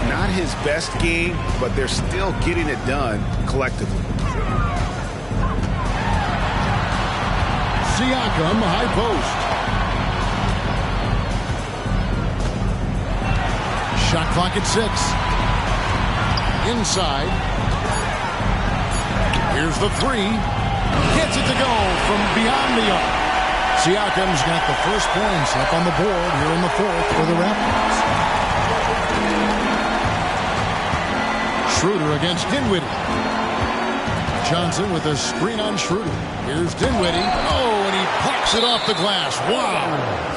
Not his best game, but they're still getting it done collectively. Siakam, high post. Shot clock at 6. Inside. Here's the 3. Gets it to go from beyond the arc. Siakam's got the first points up on the board here in the fourth for the Raptors. Schroeder against Dinwiddie. Johnson with a screen on Schroeder. Here's Dinwiddie. Oh, and he pops it off the glass. Wow.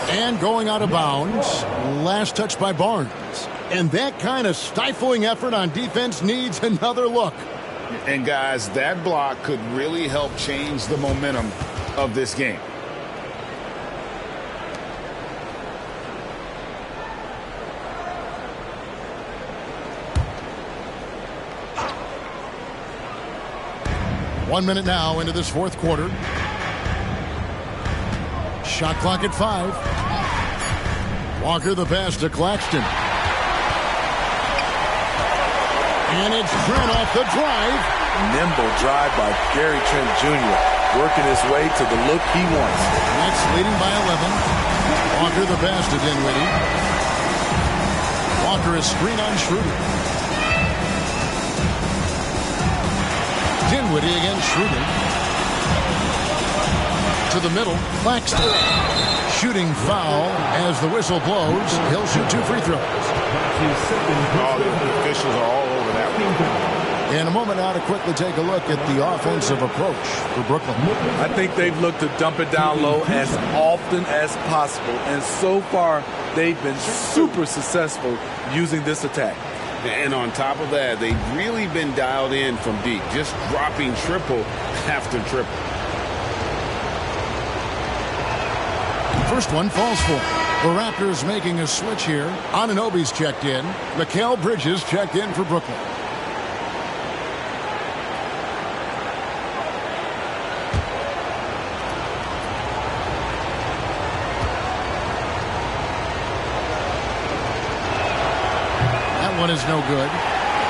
And going out of bounds. Last touch by Barnes. And that kind of stifling effort on defense needs another look. And guys, that block could really help change the momentum of this game. One minute now into this fourth quarter. Shot clock at 5. Walker the pass to Claxton. And it's Trent off the drive. Nimble drive by Gary Trent Jr. working his way to the look he wants. Nets leading by 11. Walker the pass to Dinwiddie. Walker is screen on Schroeder. Dinwiddie against Schroeder. To the middle, Claxton. Shooting foul as the whistle blows. He'll shoot 2 free throws. Oh, the officials are all over that one. In a moment now to quickly take a look at the offensive approach for Brooklyn. I think they've looked to dump it down low as often as possible. And so far, they've been super successful using this attack. And on top of that, they've really been dialed in from deep, just dropping triple after triple. First one falls for. The Raptors making a switch here. Anunoby's checked in. Mikal Bridges checked in for Brooklyn. That one is no good.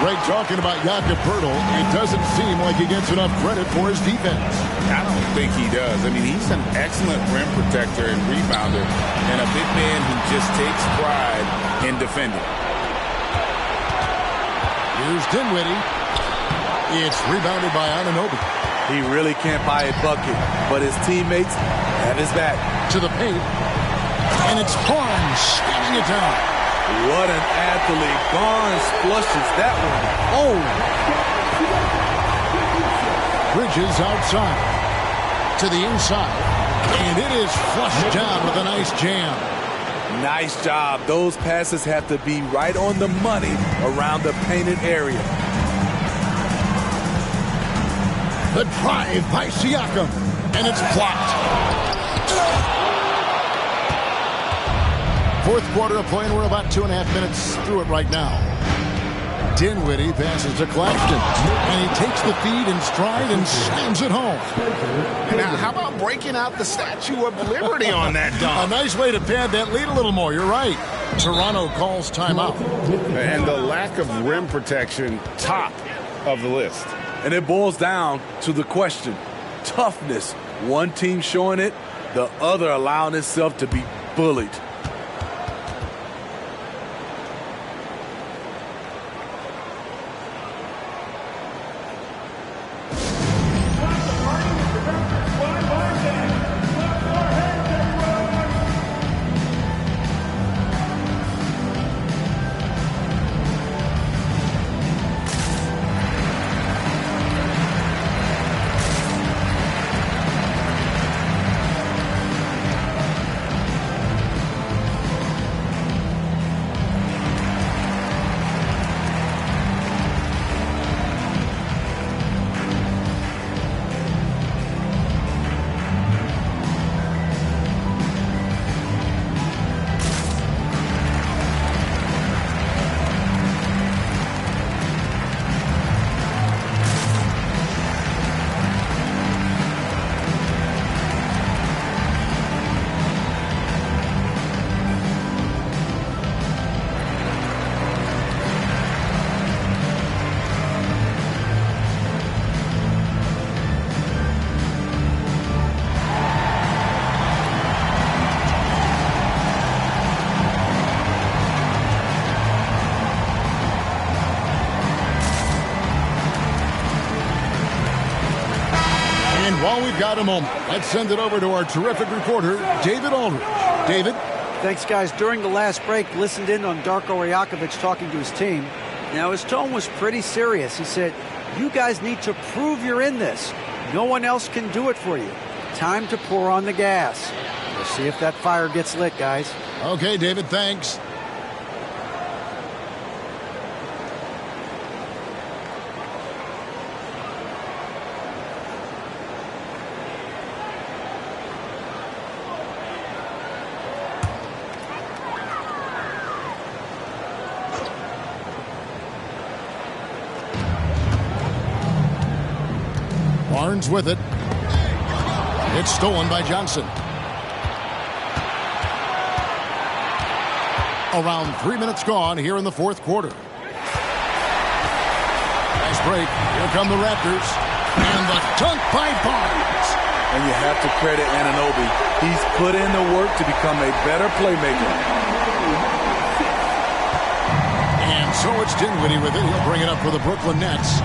Greg talking about Jakob Poeltl. It doesn't seem like he gets enough credit for his defense. I don't think he does. I mean, he's an excellent rim protector and rebounder, and a big man who just takes pride in defending. Here's Dinwiddie. It's rebounded by Anunoby. He really can't buy a bucket, but his teammates have his back. To the paint. And it's Barnes scanning it down. What an athlete. Barnes flushes that one. Oh! Bridges outside. To the inside. And it is flushed down with a nice jam. Nice job. Those passes have to be right on the money around the painted area. The drive by Siakam. And it's blocked. Fourth quarter of play, and we're about 2.5 minutes through it right now. Dinwiddie passes to Claxton, and he takes the feed in stride and slams it home. Now, how about breaking out the Statue of Liberty on that A dunk? nice way to pad that lead a little more. You're right. Toronto calls timeout. And the lack of rim protection, top of the list. And it boils down to the question. Toughness. One team showing it, the other allowing itself to be bullied. While we've got a moment, let's send it over to our terrific reporter, David Aldridge. David? Thanks, guys. During the last break, listened in on Darko Rajakovic talking to his team. Now, his tone was pretty serious. He said, you guys need to prove you're in this. No one else can do it for you. Time to pour on the gas. We'll see if that fire gets lit, guys. Okay, David, thanks. Barnes with it. It's stolen by Johnson. Around 3 minutes gone here in the fourth quarter. Nice break. Here come the Raptors. And the dunk by Barnes. And you have to credit Anunoby. He's put in the work to become a better playmaker. And so it's Dinwiddie with it. He'll bring it up for the Brooklyn Nets.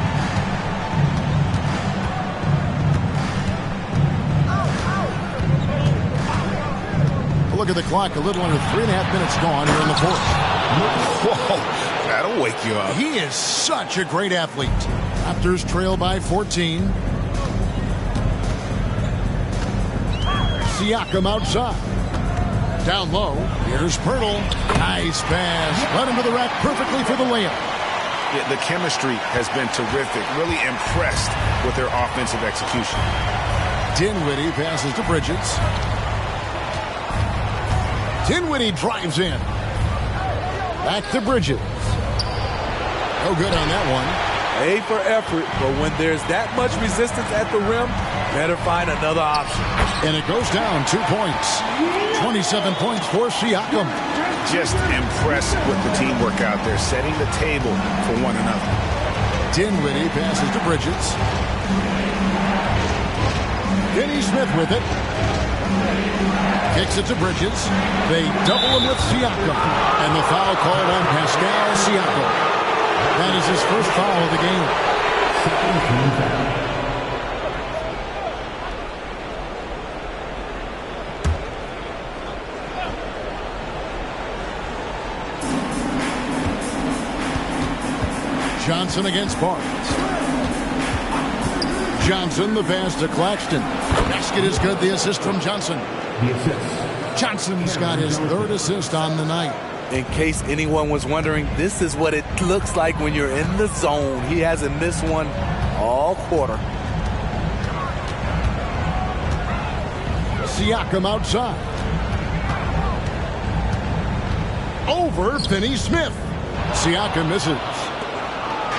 Look at the clock. A little under 3.5 minutes gone here in the fourth. Whoa, that'll wake you up. He is such a great athlete. Raptors trail by 14. Siakam outside. Down low. Here's Pirtle. Nice pass. Led him to the rack perfectly for the layup. Yeah, the chemistry has been terrific. Really impressed with their offensive execution. Dinwiddie passes to Bridges. Dinwiddie drives in. Back to Bridges. No good on that one. A for effort, but when there's that much resistance at the rim, better find another option. And it goes down 2 points. 27 points for Siakam. Just impressed with the teamwork out there, setting the table for one another. Dinwiddie passes to Bridges. Finney Smith with it. Kicks it to Bridges. They double him with Siakam. And the foul called on Pascal Siakam. That is his first foul of the game. Johnson against Barnes. Johnson, the pass to Claxton. Basket is good. The assist from Johnson. Johnson's got his third assist on the night. In case anyone was wondering, this is what it looks like when you're in the zone. He hasn't missed one all quarter. Siakam outside. Over Finney Smith. Siakam misses.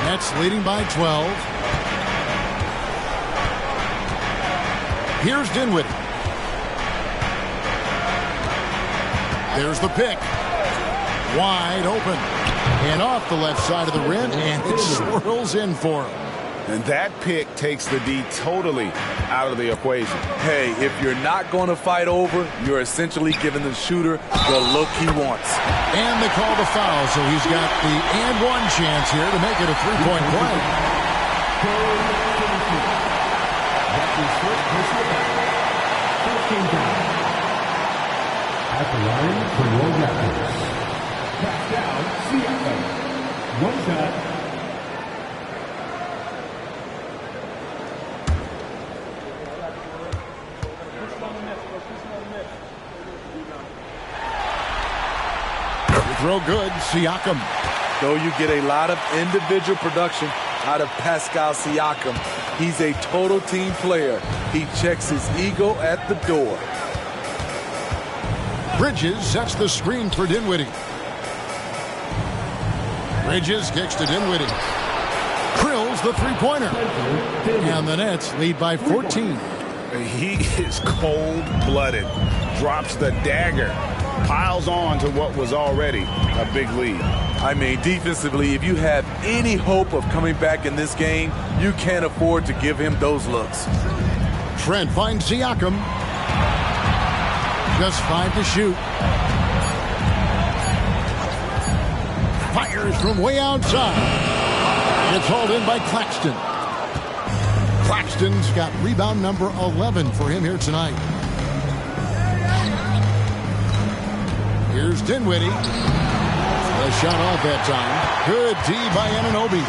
Nets leading by 12. Here's Dinwiddie. There's the pick. Wide open. And off the left side of the rim, and it swirls in for him. And that pick takes the D totally out of the equation. Hey, if you're not going to fight over, you're essentially giving the shooter the look he wants. And they call the foul, so he's got the and one chance here to make it a three-point play. At the line for your Raptors. Pascal Siakam. One shot. Throw good, Siakam. Though you get a lot of individual production out of Pascal Siakam, he's a total team player. He checks his ego at the door. Bridges sets the screen for Dinwiddie. Bridges kicks to Dinwiddie. Drills the three-pointer. And the Nets lead by 14. He is cold-blooded. Drops the dagger. Piles on to what was already a big lead. I mean, defensively, if you have any hope of coming back in this game, you can't afford to give him those looks. Trent finds Siakam. Just 5 to shoot. Fires from way outside. It's hauled in by Claxton. Claxton's got rebound number 11 for him here tonight. Here's Dinwiddie. A shot off that time. Good D by Anunoby.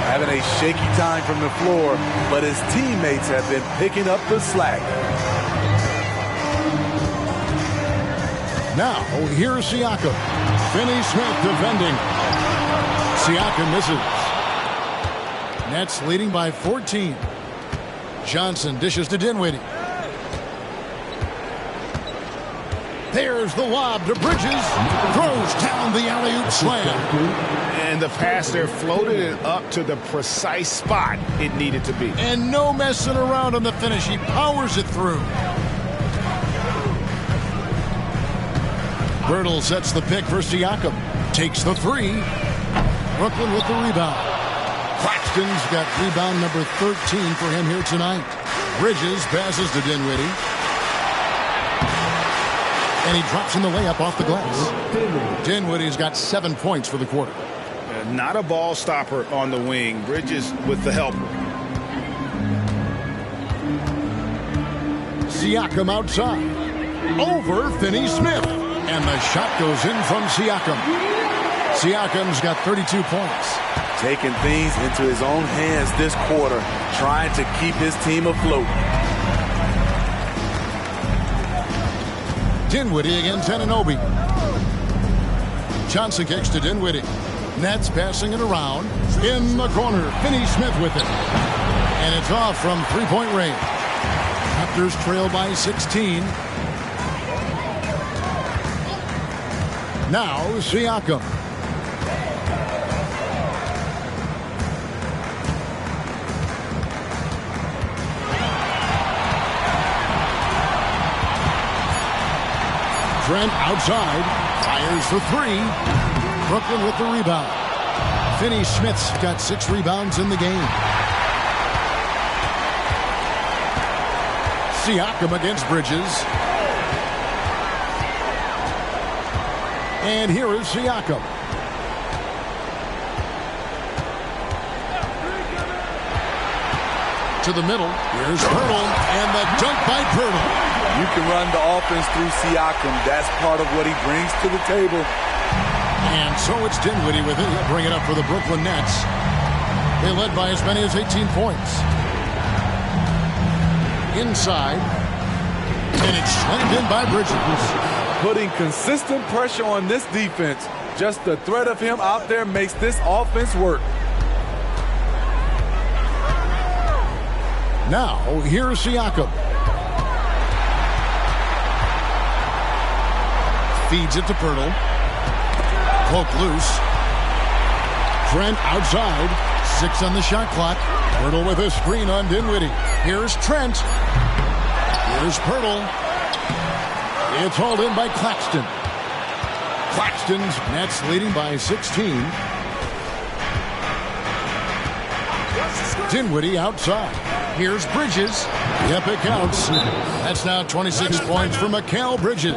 Having a shaky time from the floor, but his teammates have been picking up the slack. Now, here's Siakam. Finney Smith defending. Siakam misses. Nets leading by 14. Johnson dishes to Dinwiddie. There's the lob to Bridges. Throws down the alley-oop slam. And the pass there floated it up to the precise spot it needed to be. And no messing around on the finish. He powers it through. Birtle sets the pick for Siakam. Takes the three. Brooklyn with the rebound. Claxton's got rebound number 13 for him here tonight. Bridges passes to Dinwiddie. And he drops in the layup off the glass. Dinwiddie's got 7 points for the quarter. Not a ball stopper on the wing. Bridges with the help. Siakam outside. Over Finney-Smith. And the shot goes in from Siakam. Siakam's got 32 points. Taking things into his own hands this quarter, trying to keep his team afloat. Dinwiddie against Anunoby. Johnson kicks to Dinwiddie. Nets passing it around. In the corner, Finney-Smith with it. And it's off from three-point range. Raptors trail by 16. Now Siakam. Trent outside. Fires for three. Brooklyn with the rebound. Finney-Smith's got 6 rebounds in the game. Siakam against Bridges. And here is Siakam. To the middle. Here's Pirtle. And the dunk by Pirtle. You can run the offense through Siakam. That's part of what he brings to the table. And so it's Dinwiddie with it. He'll bring it up for the Brooklyn Nets. They led by as many as 18 points. Inside. And it's slammed in by Bridges. Putting consistent pressure on this defense. Just the threat of him out there makes this offense work. Now, here's Siakam. Feeds it to Pirtle. Poke loose. Trent outside. 6 on the shot clock. Pirtle with a screen on Dinwiddie. Here's Trent. Here's Pirtle. It's hauled in by Claxton. Claxton's Nets leading by 16. Dinwiddie outside. Here's Bridges. The epic counts. That's now 26 points for Mikal Bridges.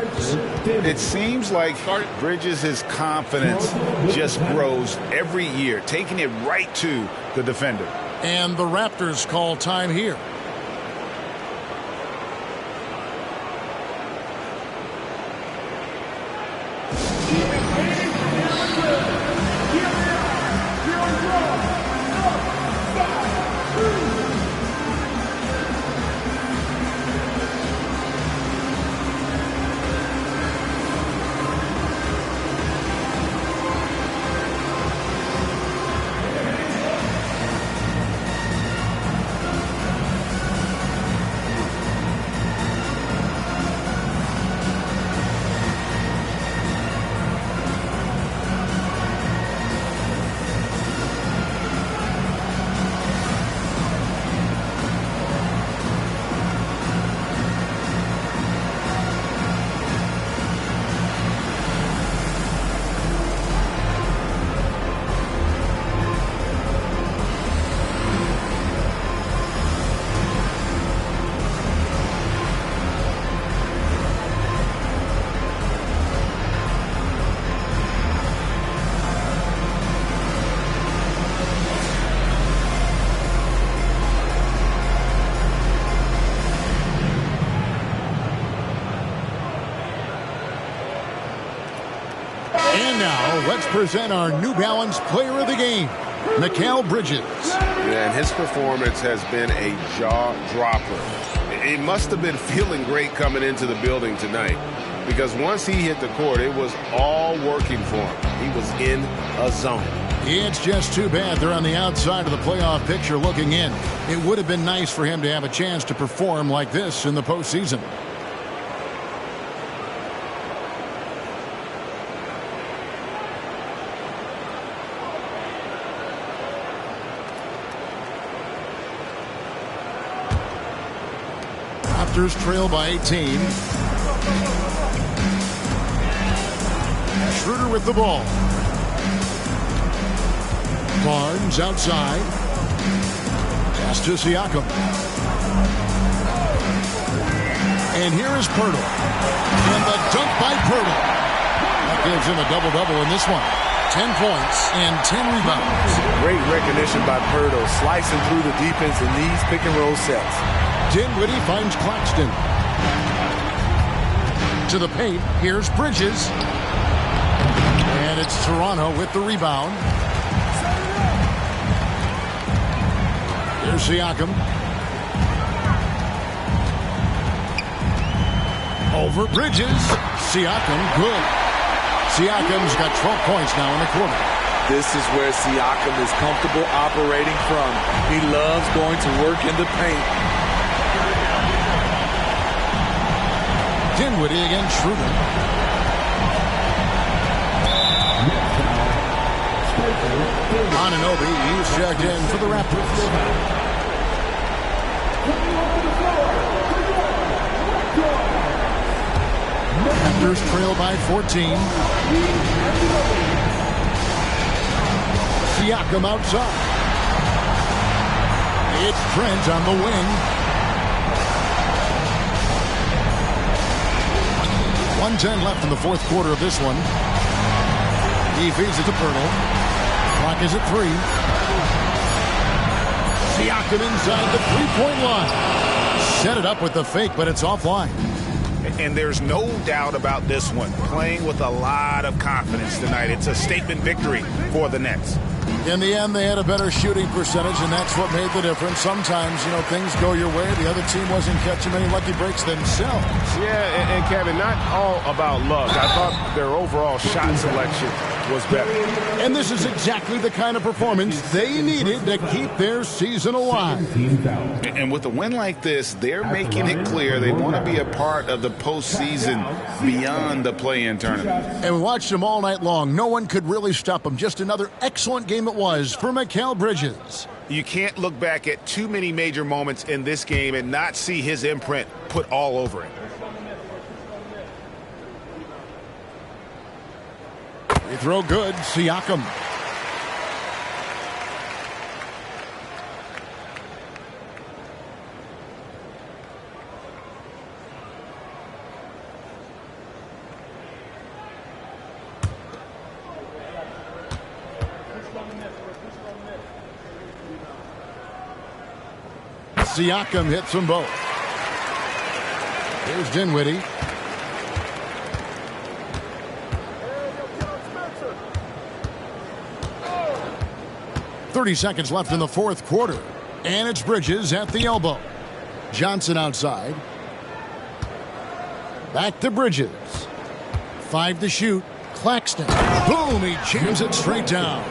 It seems like Bridges' confidence just grows every year, taking it right to the defender. And the Raptors call time here. And now, let's present our New Balance Player of the Game, Mikal Bridges. And his performance has been a jaw-dropper. He must have been feeling great coming into the building tonight, because once he hit the court, it was all working for him. He was in a zone. It's just too bad they're on the outside of the playoff picture looking in. It would have been nice for him to have a chance to perform like this in the postseason. Raptors trail by 18. Schroeder with the ball. Barnes outside. Pass to Siakam. And here is Pirtle. And the dunk by Pirtle. That gives him a double-double in this one. 10 points and 10 rebounds. Great recognition by Pirtle, slicing through the defense in these pick-and-roll sets. Dinwiddie finds Claxton. To the paint, here's Bridges. And it's Toronto with the rebound. Here's Siakam. Over Bridges. Siakam, good. Siakam's got 12 points now in the quarter. This is where Siakam is comfortable operating from. He loves going to work in the paint. Dinwiddie against Schroeder. Anunoby, he's checked in for the Raptors. Raptors trail by 14. Siakam outside. It's Trent on the wing. 1:10 left in the fourth quarter of this one. He feeds it to Pirtle. Clock is at 3. Siakam inside the three-point line. Set it up with the fake, but it's offline. And there's no doubt about this one. Playing with a lot of confidence tonight. It's a statement victory for the Nets. In the end, they had a better shooting percentage, and that's what made the difference. Sometimes, things go your way. The other team wasn't catching many lucky breaks themselves. Yeah, and Kevin, not all about luck. I thought their overall shot selection was better. And this is exactly the kind of performance they needed to keep their season alive. And with a win like this, they're making it clear they want to be a part of the postseason beyond the play-in tournament. And we watched them all night long. No one could really stop them. Just another excellent game it was for Mikal Bridges. You can't look back at too many major moments in this game and not see his imprint put all over it. Free throw good. Siakam. Siakam hits them both. Here's Dinwiddie. .30 left in the fourth quarter. And it's Bridges at the elbow. Johnson outside. Back to Bridges. 5 to shoot. Claxton. Boom! He jams it straight down.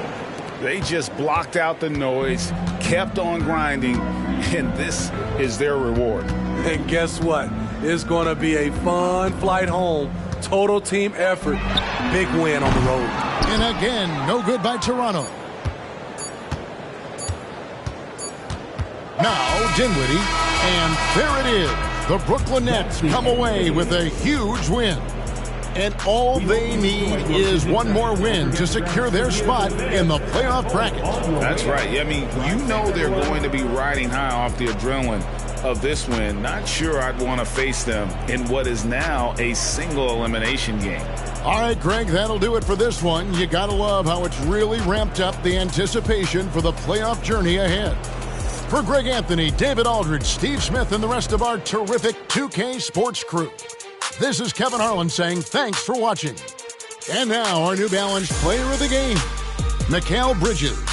They just blocked out the noise, kept on grinding, and this is their reward. And guess what? It's going to be a fun flight home. Total team effort. Big win on the road. And again, no good by Toronto. Now Dinwiddie, and there it is. The Brooklyn Nets come away with a huge win. And all they need is one more win to secure their spot in the playoff bracket. That's right. I mean, they're going to be riding high off the adrenaline of this win. Not sure I'd want to face them in what is now a single elimination game. All right, Greg, that'll do it for this one. You got to love how it's really ramped up the anticipation for the playoff journey ahead. For Greg Anthony, David Aldridge, Steve Smith, and the rest of our terrific 2K Sports crew, this is Kevin Harlan saying thanks for watching. And now our New Balance player of the game, Mikal Bridges.